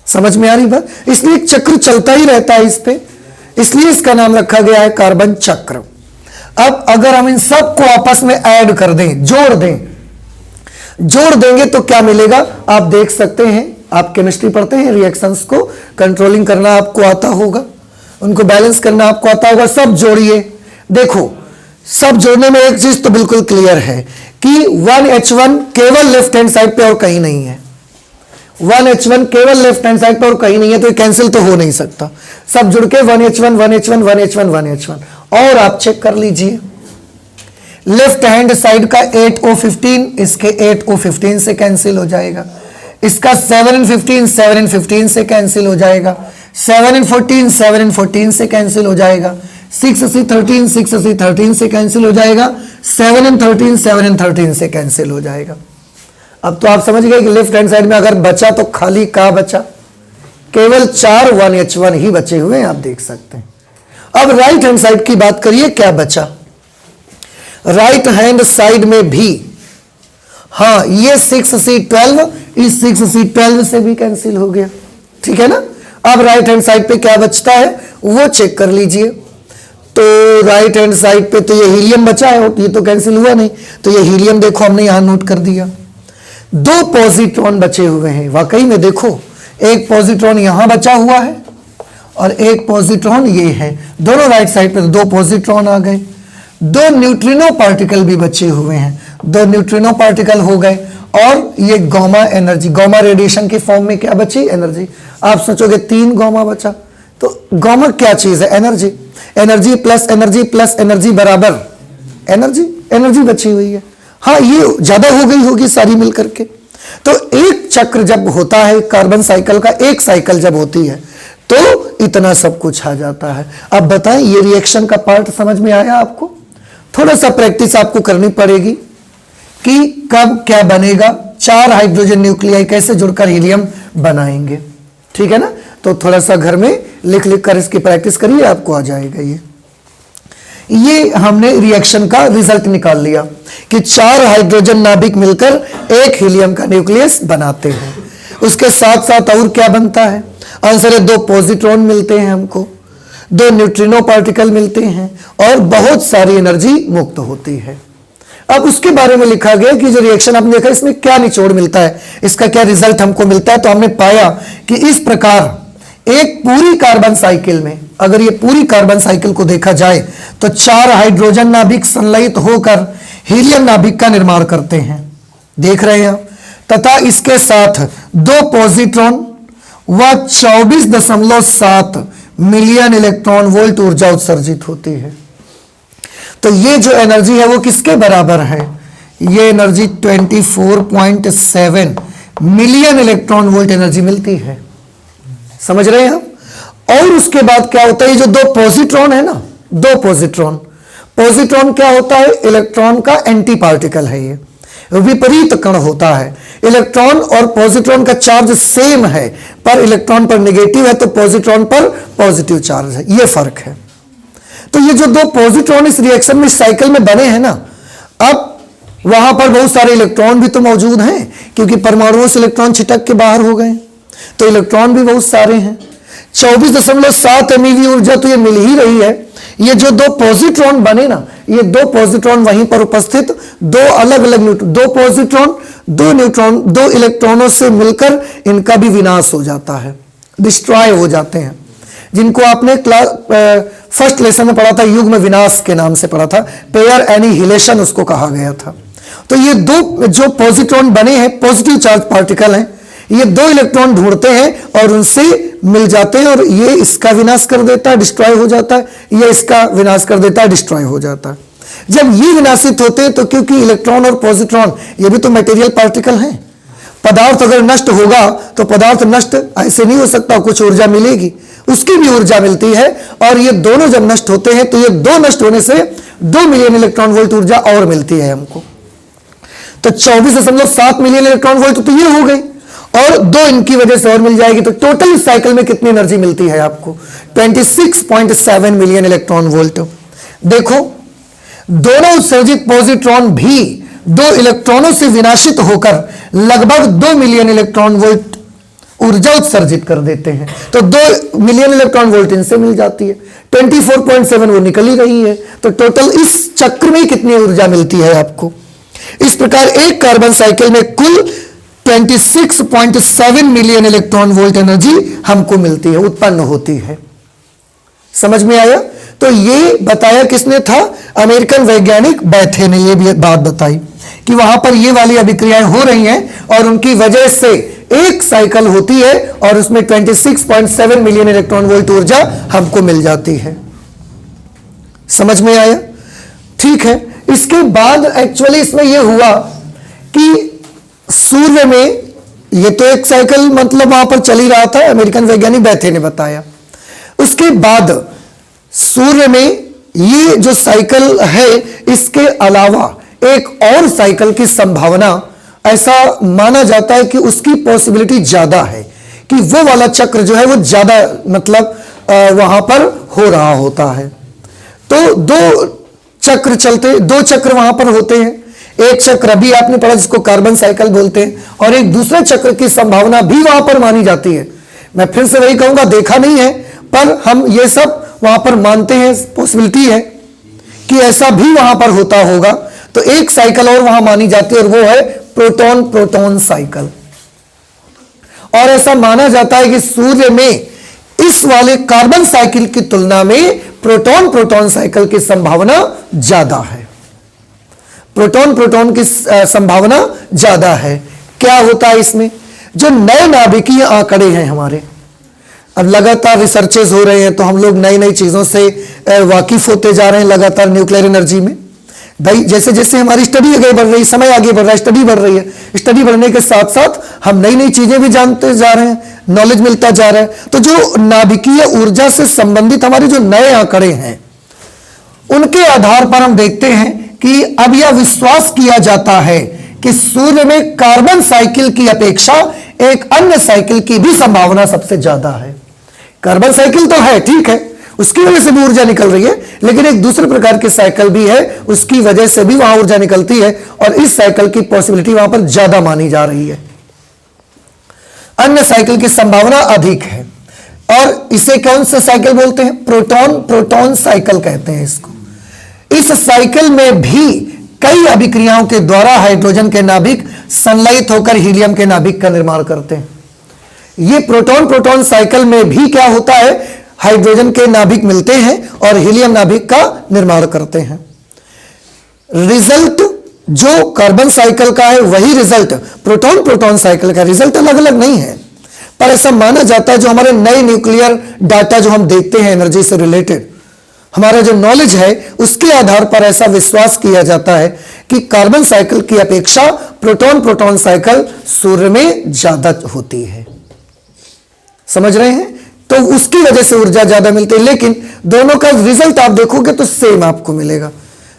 समझ में आ रही बात। इसलिए चक्र चलता ही रहता है इस पे, इसलिए इसका नाम रखा गया है कार्बन चक्र। अब अगर हम इन सब को आपस में ऐड कर दें, जोड़ देंगे तो क्या मिलेगा, आप देख सकते हैं। आप केमिस्ट्री पढ़ते हैं, रिएक्शंस को कंट्रोलिंग करना आपको आता होगा, उनको बैलेंस करना आपको आता होगा। सब जोड़िए, देखो सब जोड़ने में एक चीज तो बिल्कुल क्लियर है कि 1H1 केवल लेफ्ट हैंड साइड पे और कहीं नहीं है, 1H1 केवल लेफ्ट हैंड साइड पे और कहीं नहीं है, तो ये कैंसिल तो हो नहीं सकता। सब जुड़ के 1H1 1H1 1H1 1H1। और आप चेक कर लीजिए, लेफ्ट हैंड साइड का 8O15 इसके 8O15 से कैंसिल हो जाएगा, इसका 7N15 7N15 से कैंसिल हो जाएगा, 7N14 7N14 से कैंसिल हो जाएगा, 6C13 6C13 से कैंसिल हो जाएगा, 7N13 7N13 से कैंसिल हो जाएगा। अब तो आप समझ गए कि लेफ्ट हैंड साइड में अगर बचा तो खाली का बचा, केवल 4 1H1 ही बचे हुए हैं, आप देख सकते हैं। अब राइट हैंड साइड की बात करिए, क्या बचा राइट हैंड साइड में भी, हाँ ये 6C12 इस 6C12 से भी कैंसिल हो गया, ठीक है ना। अब राइट हैंड साइड पे क्या बचता है वो चेक कर लीजिए। तो राइट हैंड साइड पे तो ये हीलियम बचा है, ये तो कैंसिल हुआ नहीं, तो ये हीलियम देखो हमने यहां नोट कर दिया। 2 पॉजिट्रॉन बचे हुए हैं, वाकई में देखो एक पॉजिट्रॉन यहां बचा हुआ है और एक पॉजिट्रॉन ये है, दोनों राइट साइड पे दो पॉजिट्रॉन आ गए। दो न्यूट्रिनो पार्टिकल भी बचे हुए हैं, दो न्यूट्रिनो पार्टिकल हो गए और ये गामा एनर्जी, गामा रेडिएशन के फॉर्म में क्या बची? एनर्जी। आप सोचोगे 3 गामा बचा, तो गामा क्या चीज है? एनर्जी। एनर्जी प्लस एनर्जी बराबर एनर्जी, एनर्जी बची हुई है। हाँ, ये ज्यादा हो गई होगी सारी मिलकर के। तो एक चक्र जब होता है कार्बन साइकिल का, एक साइकिल जब होती है तो इतना सब कुछ आ जाता है। अब बताएं, ये रिएक्शन का पार्ट समझ में आया आपको? थोड़ा सा प्रैक्टिस आपको करनी पड़ेगी कि कब क्या बनेगा, 4 हाइड्रोजन न्यूक्लियाई कैसे जुड़कर हीलियम बनाएंगे। ठीक है ना? तो थोड़ा सा घर में लिख लिख कर इसकी प्रैक्टिस करिए, आपको आ जाएगा। ये हमने रिएक्शन का रिजल्ट निकाल लिया कि 4 हाइड्रोजन नाभिक मिलकर एक हीलियम का न्यूक्लियस बनाते हैं। उसके साथ साथ और क्या बनता है? आंसर है 2 पॉजिट्रॉन मिलते हैं हमको, 2 न्यूट्रिनो पार्टिकल मिलते हैं और बहुत सारी एनर्जी मुक्त होती है। अब उसके बारे में लिखा गया कि जो रिएक्शन आपने देखा इसमें क्या निचोड़ मिलता है, इसका क्या रिजल्ट हमको मिलता है। तो हमने पाया कि इस प्रकार एक पूरी कार्बन साइकिल में, अगर ये पूरी कार्बन साइकिल को देखा जाए तो 4 हाइड्रोजन नाभिक संलयित होकर हीलियम नाभिक का निर्माण करते हैं, देख रहे हैं। तथा इसके साथ 2 पॉजिट्रॉन व 24.7 मिलियन इलेक्ट्रॉन वोल्ट ऊर्जा उत्सर्जित होती है। तो ये जो एनर्जी है वो किसके बराबर है? ये energy 24.7 million electron volt energy मिलती है। समझ रहे हैं हम? और उसके बाद क्या होता है? ये जो 2 पॉजिट्रॉन है ना, 2 पॉजिट्रॉन, पॉजिट्रॉन क्या होता है? इलेक्ट्रॉन का एंटी पार्टिकल है, ये विपरीत कण होता है। इलेक्ट्रॉन और पॉजिट्रॉन का चार्ज सेम है, पर इलेक्ट्रॉन पर नेगेटिव है तो पॉजिट्रॉन पर पॉजिटिव चार्ज है, ये फर्क है। तो ये जो 2 पॉजिट्रॉन इस रिएक्शन में साइकिल में बने हैं ना, अब वहां पर बहुत सारे इलेक्ट्रॉन भी तो मौजूद हैं, क्योंकि परमाणुओं से इलेक्ट्रॉन छिटक के बाहर हो गए, तो इलेक्ट्रॉन भी बहुत सारे हैं। 24.7 MeV ऊर्जा तो ये मिल ही रही है। ये जो 2 पॉजिट्रॉन बने ना, ये 2 पॉजिट्रॉन वहीं पर उपस्थित 2 अलग अलग 2 पॉजिट्रॉन 2 न्यूट्रॉन 2 इलेक्ट्रॉनों से मिलकर इनका भी विनाश हो जाता है, डिस्ट्रॉय हो जाते हैं, जिनको आपने फर्स्ट लेसन में पढ़ा था, युग्म विनाश के नाम से पढ़ा था, पेयर एनिहिलेशन उसको कहा गया था। तो ये 2 जो पॉजिट्रॉन बने हैं, पॉजिटिव चार्ज पार्टिकल हैं, ये 2 इलेक्ट्रॉन ढूंढते हैं और उनसे मिल जाते हैं, और ये इसका विनाश कर देता है, डिस्ट्रॉय हो जाता है, ये इसका विनाश कर देता है, डिस्ट्रॉय हो जाता है। जब ये विनाशित होते हैं तो क्योंकि इलेक्ट्रॉन और पॉजिट्रॉन ये भी तो मटेरियल पार्टिकल हैं, पदार्थ अगर नष्ट होगा तो पदार्थ नष्ट ऐसे नहीं हो सकता, कुछ ऊर्जा मिलेगी, उसकी भी ऊर्जा मिलती है। और ये दोनों जब नष्ट होते हैं तो ये 2 नष्ट होने से 2 मिलियन इलेक्ट्रॉन वोल्ट ऊर्जा और मिलती है हमको। तो 24.7 मिलियन इलेक्ट्रॉन वोल्ट तो ये हो गई, और 2 इनकी वजह से और मिल जाएगी। तो टोटल साइकिल में कितनी एनर्जी मिलती है आपको? 26.7 मिलियन इलेक्ट्रॉन वोल्ट। देखो, दोनों उत्सर्जित पॉजिट्रॉन भी 2 इलेक्ट्रॉनों से विनाशित होकर लगभग 2 मिलियन इलेक्ट्रॉन वोल्ट ऊर्जा उत्सर्जित कर देते हैं। तो 2 मिलियन इलेक्ट्रॉन वोल्ट इनसे मिल जाती है, 24.7 वो निकल ही रही है। तो टोटल इस चक्र में कितनी ऊर्जा मिलती है आपको? इस प्रकार एक कार्बन साइकिल में कुल 26.7 मिलियन इलेक्ट्रॉन वोल्ट एनर्जी हमको मिलती है, उत्पन्न होती है। समझ में आया? तो ये बताया किसने था? अमेरिकन वैज्ञानिक बैथे ने ये भी बात बताई कि वहां पर ये वाली अभिक्रियाएं हो रही हैं और उनकी वजह से एक साइकिल होती है और उसमें 26.7 मिलियन इलेक्ट्रॉन वोल्ट ऊर्जा हमको मिल जाती है। समझ में आया? ठीक है। इसके बाद एक्चुअली इसमें यह हुआ कि सूर्य में ये तो एक साइकिल मतलब वहां पर चल ही रहा था, अमेरिकन वैज्ञानिक बैथे ने बताया। उसके बाद सूर्य में ये जो साइकिल है, इसके अलावा एक और साइकिल की संभावना, ऐसा माना जाता है कि उसकी पॉसिबिलिटी ज्यादा है कि वो वाला चक्र जो है वो ज्यादा मतलब वहां पर हो रहा होता है। तो 2 चक्र चलते, 2 चक्र वहां पर होते हैं। एक चक्र अभी आपने पढ़ा जिसको कार्बन साइकिल बोलते हैं, और एक दूसरे चक्र की संभावना भी वहां पर मानी जाती है। मैं फिर से वही कहूंगा, देखा नहीं है पर हम ये सब वहां पर मानते हैं, पॉसिबिलिटी है कि ऐसा भी वहां पर होता होगा। तो एक साइकिल और वहां मानी जाती है और वो है प्रोटॉन प्रोटॉन साइकिल। और ऐसा माना जाता है कि सूर्य में इस वाले कार्बन साइकिल की तुलना में प्रोटॉन प्रोटॉन साइकिल की संभावना ज्यादा है। प्रोटॉन प्रोटॉन की संभावना ज्यादा है। क्या होता है इसमें? जो नए नाभिकीय आंकड़े हैं हमारे, अब लगातार रिसर्चेस हो रहे हैं, तो हम लोग नई नई चीजों से वाकिफ होते जा रहे हैं लगातार न्यूक्लियर एनर्जी में। भाई जैसे जैसे हमारी स्टडी आगे बढ़ रही है, समय आगे बढ़ रहा है, स्टडी बढ़ रही है, स्टडी बढ़ने के साथ साथ हम नई नई चीजें भी जानते जा रहे हैं, नॉलेज मिलता जा रहा है। तो जो नाभिकीय ऊर्जा से संबंधित हमारे जो नए आंकड़े हैं, उनके आधार पर हम देखते हैं कि अब यह विश्वास किया जाता है कि सूर्य में कार्बन साइकिल की अपेक्षा एक अन्य साइकिल की भी संभावना सबसे ज्यादा है। कार्बन साइकिल तो है, ठीक है, उसकी वजह से भी ऊर्जा निकल रही है, लेकिन एक दूसरे प्रकार की साइकिल भी है, उसकी वजह से भी वहां ऊर्जा निकलती है, और इस साइकिल की पॉसिबिलिटी वहां पर ज्यादा मानी जा रही है। अन्य साइकिल की संभावना अधिक है। और इसे कौन सा साइकिल बोलते हैं? प्रोटॉन प्रोटॉन साइकिल कहते हैं इसको। इस साइकिल में भी कई अभिक्रियाओं के द्वारा हाइड्रोजन के नाभिक संलयित होकर हीलियम के नाभिक का निर्माण करते हैं। ये प्रोटॉन प्रोटॉन साइकिल में भी क्या होता है? हाइड्रोजन के नाभिक मिलते हैं और हीलियम नाभिक का निर्माण करते हैं। रिजल्ट जो कार्बन साइकिल का है वही रिजल्ट प्रोटॉन प्रोटॉन साइकिल का। रिजल्ट अलग अलग नहीं है, पर ऐसा माना जाता है, जो हमारे नए न्यूक्लियर डाटा जो हम देखते हैं एनर्जी से रिलेटेड, हमारा जो नॉलेज है उसके आधार पर ऐसा विश्वास किया जाता है कि कार्बन साइकिल की अपेक्षा प्रोटॉन प्रोटॉन साइकिल सूर्य में ज्यादा होती है। समझ रहे हैं? तो उसकी वजह से ऊर्जा ज्यादा मिलती है, लेकिन दोनों का रिजल्ट आप देखोगे तो सेम आपको मिलेगा।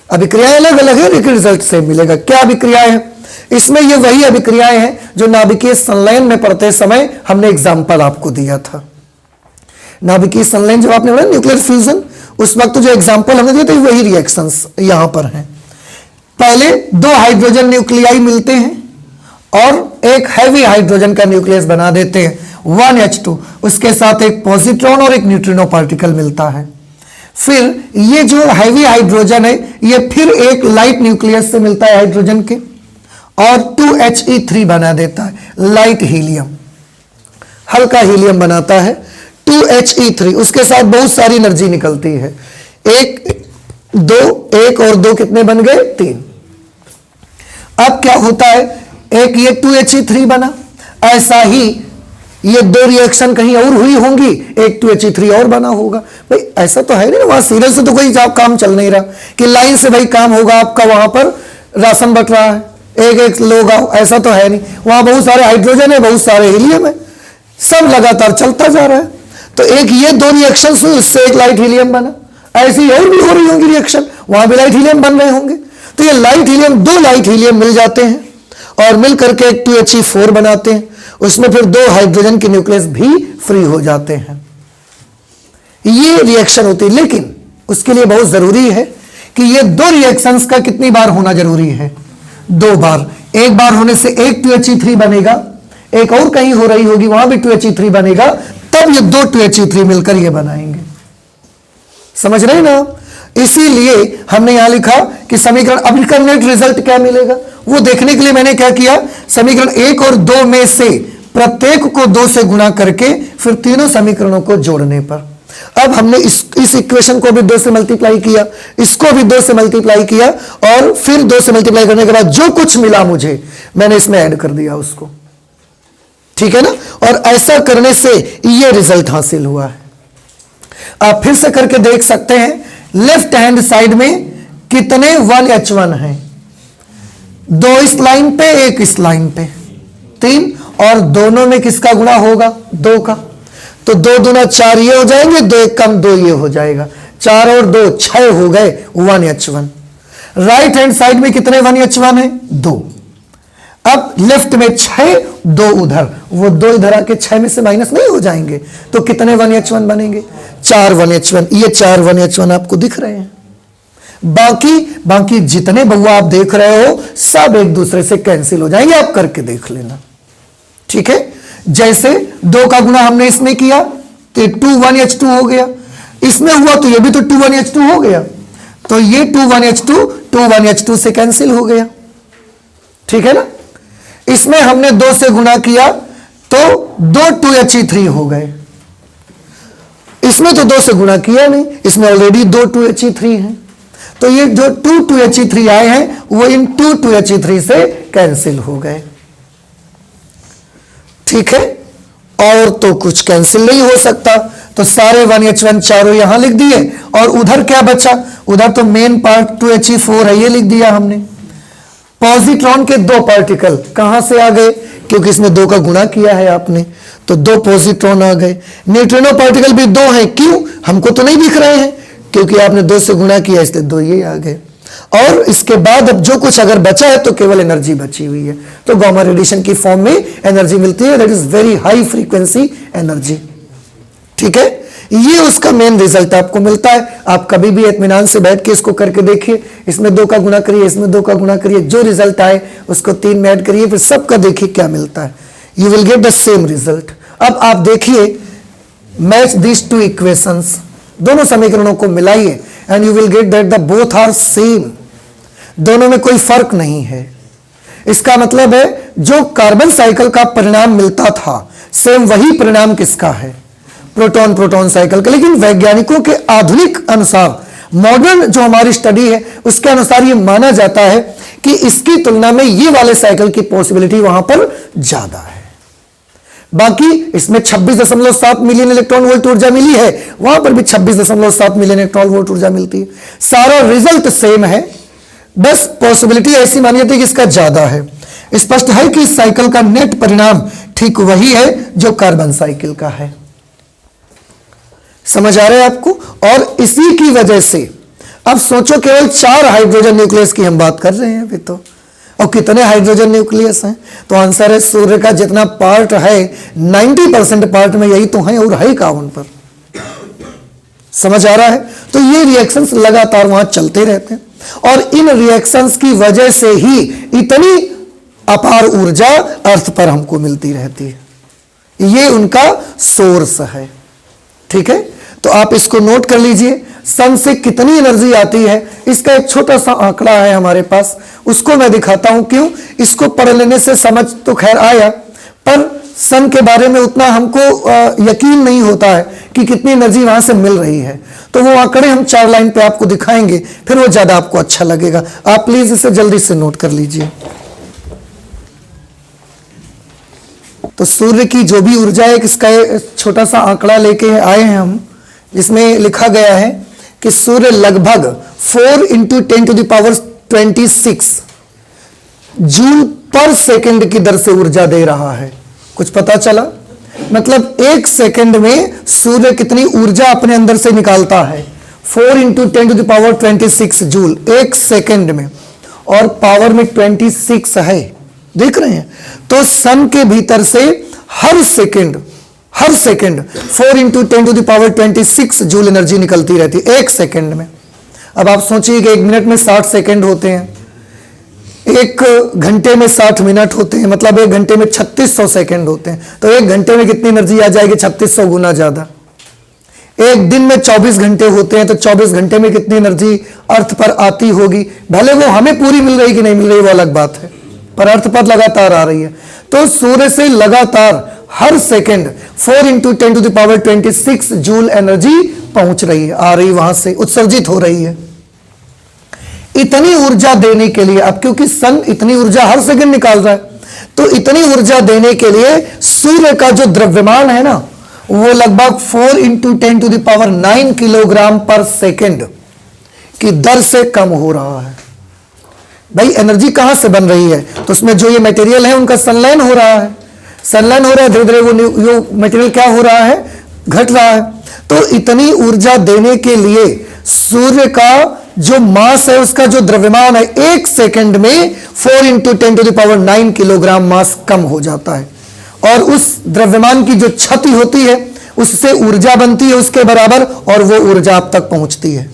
अभिक्रियाएं अलग अलग है, लेकिन रिजल्ट सेम मिलेगा। क्या अभिक्रियाएं हैं इसमें? ये वही अभिक्रियाएं हैं जो नाभिकीय संलयन में पढ़ते समय हमने एग्जाम्पल आपको दिया था। नाभिकीय संलयन जब आपने पढ़ा, न्यूक्लियर फ्यूजन, उस वक्त जो एग्जाम्पल हमने दिए थे वही रिएक्शंस यहां पर हैं। पहले दो हाइड्रोजन न्यूक्लियाई मिलते हैं और एक हैवी हाइड्रोजन का न्यूक्लियस बना देते हैं 1H2, उसके साथ एक पॉजिट्रॉन और एक न्यूट्रिनो पार्टिकल मिलता है। फिर ये जो हैवी हाइड्रोजन है ये फिर एक लाइट न्यूक्लियस से मिलता है हाइड्रोजन के और 2He3 बना देता है, लाइट हीलियम, हल्का हीलियम बनाता है 2He3। उसके साथ बहुत सारी एनर्जी निकलती है, एक और दो कितने बन गए? 3। अब क्या होता है? एक ये 2He3 बना, ऐसा ही ये दो रिएक्शन कहीं और हुई होंगी, एक 2He3 और बना होगा। भाई ऐसा तो है नहीं, वहां सीरियल से तो कोई काम चल नहीं रहा कि लाइन से भाई काम होगा, आपका वहां पर राशन बट रहा है, एक एक लोग आओ, ऐसा तो है नहीं। वहां बहुत सारे हाइड्रोजन है, बहुत सारे हीलियम है, सब लगातार चलता जा रहा है। तो एक ये दो रिएक्शन हुई, उससे एक लाइट हीलियम बना, ऐसी और भी हो रही होंगी रिएक्शन, वहां भी लाइट हीलियम बन रहे होंगे। तो ये लाइट हीलियम, दो लाइट हीलियम मिल जाते हैं और मिल करके एक 2He4 बनाते हैं, उसमें फिर दो हाइड्रोजन के न्यूक्लियस भी फ्री हो जाते हैं। ये रिएक्शन होती है, लेकिन उसके लिए बहुत जरूरी है कि ये दो रिएक्शंस का कितनी बार होना जरूरी है? 2 बार। एक बार होने से एक 2He3 बनेगा, एक और कहीं हो रही होगी वहां भी 2He3 बनेगा, तब ये दो 2He3 मिलकर ये बनाएंगे। समझ रहे ना? इसीलिए हमने यहां लिखा कि समीकरण, अब इसका नेट रिजल्ट क्या मिलेगा वो देखने के लिए मैंने क्या किया, समीकरण 1 और 2 में से प्रत्येक को 2 से गुणा करके फिर तीनों समीकरणों को जोड़ने पर, अब हमने इस इक्वेशन को भी 2 से मल्टीप्लाई किया, इसको भी 2 से मल्टीप्लाई किया, और फिर 2 से मल्टीप्लाई करने के बाद जो कुछ मिला मुझे, मैंने इसमें ऐड कर दिया उसको। ठीक है ना? और ऐसा करने से ये रिजल्ट हासिल हुआ है। आप फिर से करके देख सकते हैं, लेफ्ट हैंड साइड में कितने 1H1 हैं? 2 इस लाइन पे, एक इस लाइन पे, 3, और दोनों में किसका गुणा होगा? 2 का। तो 2 दूना 4 ये हो जाएंगे, 2 एक कम 2 ये हो जाएगा, 4 और 2 6 हो गए 1H1। राइट हैंड साइड में कितने 1H1 है? 2। अब लेफ्ट में 6, 2 उधर, वो 2 इधर आके 6 में से माइनस नहीं हो जाएंगे, तो कितने 1H1 बनेंगे? 4 1H1। ये 4 1H1 आपको दिख रहे हैं। बाकी जितने बहुआ आप देख रहे हो सब एक दूसरे से कैंसिल हो जाएंगे, आप करके देख लेना। ठीक है? जैसे 2 का गुना हमने इसमें किया तो 2 1H2 हो गया, इसमें हुआ तो ये भी तो 2 1H2 हो गया, तो ये 2 1H2 से कैंसिल हो गया। ठीक है ना? इसमें हमने 2 से गुणा किया तो 2 2He3 हो गए। इसमें तो 2 से गुणा किया नहीं, इसमें ऑलरेडी 2 2He3 हैं, तो ये जो 2 2He3 आए हैं वो इन 2 2He3 से कैंसिल हो गए। ठीक है, और तो कुछ कैंसिल नहीं हो सकता, तो सारे 1H1 चारों यहां लिख दिए, और उधर क्या बचा, उधर तो मेन पार्ट 2He4 है, ये लिख दिया हमने। पॉजिट्रॉन के 2 पार्टिकल कहां से आ गए, क्योंकि इसमें 2 का गुणा किया है आपने, तो 2 पॉजिट्रॉन आ गए। न्यूट्रिनो पार्टिकल भी 2 हैं, क्यों, हमको तो नहीं दिख रहे हैं, क्योंकि आपने 2 से गुणा किया, इसलिए 2 ये आ गए। और इसके बाद अब जो कुछ अगर बचा है तो केवल एनर्जी बची हुई है, तो गामा रेडिएशन की फॉर्म में एनर्जी मिलती है, that is very high frequency energy. ठीक है, ये उसका मेन रिजल्ट आपको मिलता है। आप कभी भी इत्मीनान से बैठ के इसको करके देखिए, इसमें 2 का गुणा करिए, इसमें 2 का गुणा करिए, जो रिजल्ट आए उसको 3 में ऐड करिए, फिर सबका देखिए क्या मिलता है, you will get the same result. अब आप देखिए, मैच दिस 2 इक्वेशंस, दोनों समीकरणों को मिलाइए and you will get that the both are same, दोनों में कोई फर्क नहीं है। इसका मतलब है जो कार्बन साइकिल का परिणाम मिलता था, सेम वही परिणाम किसका है, प्रोटॉन प्रोटॉन साइकिल का। लेकिन वैज्ञानिकों के आधुनिक अनुसार, मॉडर्न जो हमारी स्टडी है उसके अनुसार ये माना जाता है कि इसकी तुलना में ये वाले साइकिल की पॉसिबिलिटी वहां पर ज्यादा है। बाकी इसमें 26.7 मिलियन इलेक्ट्रॉन वोल्ट ऊर्जा मिली है, वहां पर भी 26.7 मिलियन इलेक्ट्रॉन वोल्ट ऊर्जा मिलती है, सारा रिजल्ट सेम है, बस पॉसिबिलिटी ऐसी मानी जाती है कि इसका ज्यादा है। स्पष्ट है कि इस साइकिल का नेट परिणाम ठीक वही है जो कार्बन साइकिल का है। समझ आ रहा है आपको? और इसी की वजह से अब सोचो, केवल 4 हाइड्रोजन न्यूक्लियस की हम बात कर रहे हैं अभी तो, और कितने हाइड्रोजन न्यूक्लियस हैं, तो आंसर है सूर्य का जितना पार्ट है 90% पार्ट में यही तो है, और है कौन पर। समझ आ रहा है? तो ये रिएक्शंस लगातार वहां चलते रहते हैं, और इन रिएक्शंस की वजह से ही इतनी अपार ऊर्जा अर्थ पर हमको मिलती रहती है। ये उनका सोर्स है। ठीक है, तो आप इसको नोट कर लीजिए, सन से कितनी एनर्जी आती है इसका एक छोटा सा आंकड़ा है हमारे पास, उसको मैं दिखाता हूं। क्यों, इसको पढ़ लेने से समझ तो खैर आया, पर सन के बारे में उतना हमको यकीन नहीं होता है कि कितनी एनर्जी वहां से मिल रही है। तो वो आंकड़े हम 4 लाइन पे आपको दिखाएंगे, फिर वो ज्यादा आपको अच्छा लगेगा। आप प्लीज इसे जल्दी से नोट कर लीजिए। तो सूर्य की जो भी ऊर्जा है, इसका छोटा सा आंकड़ा लेके आए हैं हम, जिसमें लिखा गया है कि सूर्य लगभग 4 × 10⁻26 जूल पर सेकंड की दर से ऊर्जा दे रहा है। कुछ पता चला? मतलब 1 सेकंड में सूर्य कितनी ऊर्जा अपने अंदर से निकालता है, 4 × 10⁻26 जूल 1 सेकंड में, और पावर में 26 है, देख रहे हैं? तो सन के भीतर से हर सेकंड 4 × 10⁻26 जूल एनर्जी निकलती रहती है 1 सेकंड में। अब आप सोचिए कि 1 मिनट में 60 सेकंड होते हैं, 1 घंटे में 60 मिनट होते हैं, मतलब 1 घंटे में 3600 सेकंड होते हैं। तो 1 घंटे में कितनी एनर्जी आ जाएगी? 3600 गुना ज्यादा। 1 दिन में 24 घंटे होते हैं, तो 24 घंटे में कितनी एनर्जी अर्थ पर आती होगी? भले वो हमें पूरी मिल रही कि नहीं मिल रही वो अलग बात है, पर अर्थ पर लगातार आ रही है। तो सूर्य से लगातार हर सेकंड 4 × 10⁻26 जूल एनर्जी पहुंच रही है, आ रही, वहां से उत्सर्जित हो रही है। इतनी ऊर्जा देने के लिए, अब क्योंकि सन इतनी ऊर्जा हर सेकंड निकाल रहा है, तो इतनी ऊर्जा देने के लिए सूर्य का जो द्रव्यमान है ना, वो लगभग 4 × 10⁹ किलोग्राम पर सेकंड की दर से कम हो रहा है। भाई एनर्जी कहां से बन रही है? तो उसमें जो ये मटेरियल है उनका संलयन हो रहा है, संलयन हो रहा है, धीरे धीरे वो मटेरियल क्या हो रहा है? घट रहा है। तो इतनी ऊर्जा देने के लिए सूर्य का जो मास है, उसका जो द्रव्यमान है, 1 सेकंड में 4 × 10⁹ किलोग्राम मास कम हो जाता है, और उस द्रव्यमान की जो क्षति होती है उससे ऊर्जा बनती है उसके बराबर, और वो ऊर्जा आप तक पहुंचती है,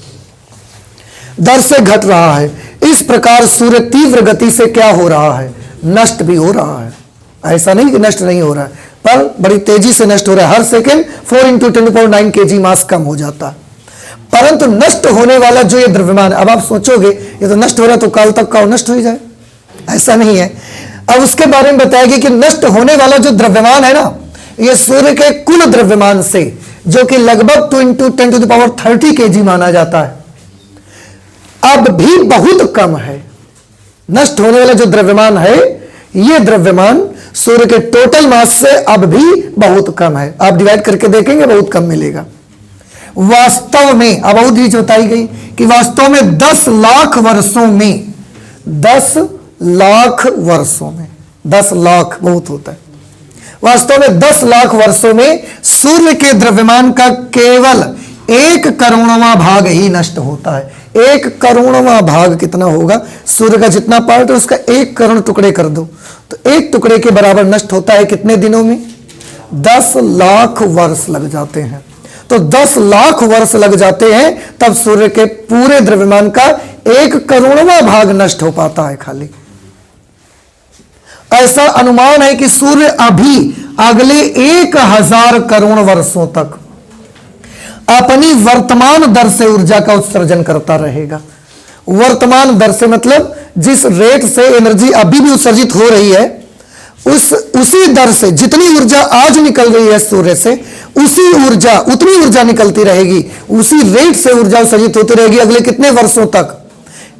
दर से घट रहा है। इस प्रकार सूर्य तीव्र गति से क्या हो रहा है? नष्ट भी हो रहा है। ऐसा नहीं कि नष्ट नहीं हो रहा है, पर बड़ी तेजी से नष्ट हो रहा है। हर सेकंड 4 × 10⁹ kg मास कम हो जाता है। परंतु नष्ट होने वाला जो ये द्रव्यमान, अब आप सोचोगे ये तो नष्ट हो रहा है तो काल तक का नष्ट हो ही जाए, ऐसा नहीं है। अब उसके बारे में बताएगी कि नष्ट होने वाला जो द्रव्यमान है ना, ये सूर्य के कुल द्रव्यमान से, जो कि लगभग 2 × 10⁻30 kg माना जाता है, अब भी बहुत कम है। नष्ट होने वाला जो द्रव्यमान है, ये द्रव्यमान सूर्य के टोटल मास से अब भी बहुत कम है। आप डिवाइड करके देखेंगे बहुत कम मिलेगा। वास्तव में अब बहुत चीज बताई गई कि वास्तव में 10 लाख वर्षों में, 10 लाख वर्षों में, 10 लाख बहुत होता है, वास्तव में 10 लाख वर्षों में सूर्य के द्रव्यमान का केवल 1 करोड़वां भाग ही नष्ट होता है। 1 करोड़वां भाग कितना होगा? सूर्य का जितना पार्ट है उसका 1 करोड़ टुकड़े कर दो तो 1 टुकड़े के बराबर नष्ट होता है। कितने दिनों में? 10 लाख वर्ष लग जाते हैं। तो 10 लाख वर्ष लग जाते हैं तब सूर्य के पूरे द्रव्यमान का 1 करोड़वां भाग नष्ट हो पाता है खाली। ऐसा अनुमान है कि सूर्य अभी अगले 1000 करोड़ वर्षों तक अपनी वर्तमान दर से ऊर्जा का उत्सर्जन करता रहेगा। वर्तमान दर से मतलब जिस रेट से एनर्जी अभी भी उत्सर्जित हो रही है, उसी दर से जितनी ऊर्जा आज निकल रही है सूर्य से, उतनी ऊर्जा निकलती रहेगी, उसी रेट से ऊर्जा उत्सर्जित होती रहेगी अगले कितने वर्षों तक?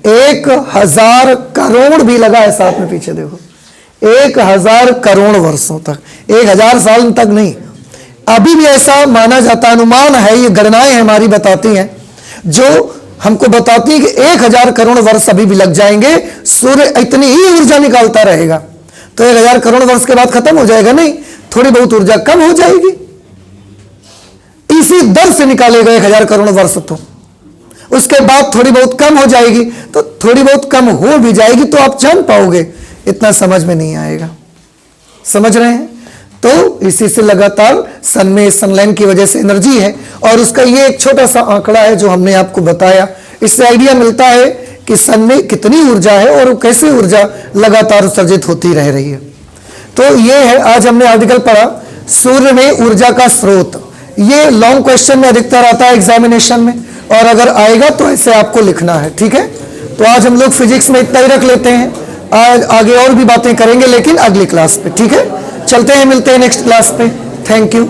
1000 करोड़ भी लगा है साथ में, पीछे देखो, 1000 करोड़ वर्षों तक, 1000 साल तक नहीं। अभी भी ऐसा माना जाता, अनुमान है, ये गणनाएं हमारी बताती हैं, जो हमको बताती है कि 1000 करोड़ वर्ष अभी भी लग जाएंगे, सूर्य इतनी ही ऊर्जा निकालता रहेगा। तो 1000 करोड़ वर्ष के बाद खत्म हो जाएगा? नहीं, थोड़ी बहुत ऊर्जा कम हो जाएगी, इसी दर से निकालेगा 1000 करोड़ वर्ष। तो उसके बाद थोड़ी बहुत कम हो जाएगी, तो थोड़ी बहुत कम हो भी जाएगी तो आप जान पाओगे, इतना समझ में नहीं आएगा। समझ रहे हैं? तो इसी से लगातार सन में सनलाइन की वजह से एनर्जी है, और उसका ये एक छोटा सा आंकड़ा है जो हमने आपको बताया। इससे आइडिया मिलता है कि सन में कितनी ऊर्जा है और कैसे ऊर्जा लगातार उत्सर्जित होती रह रही है। तो ये है, आज हमने आर्टिकल पढ़ा सूर्य में ऊर्जा का स्रोत। ये लॉन्ग क्वेश्चन में अधिकतर आता है एग्जामिनेशन में, और अगर आएगा तो ऐसे आपको लिखना है। ठीक है, तो आज हम लोग फिजिक्स में इतना ही रख लेते हैं, आगे और भी बातें करेंगे लेकिन अगली क्लास पे। ठीक है, चलते हैं, मिलते हैं नेक्स्ट क्लास पे। Thank you.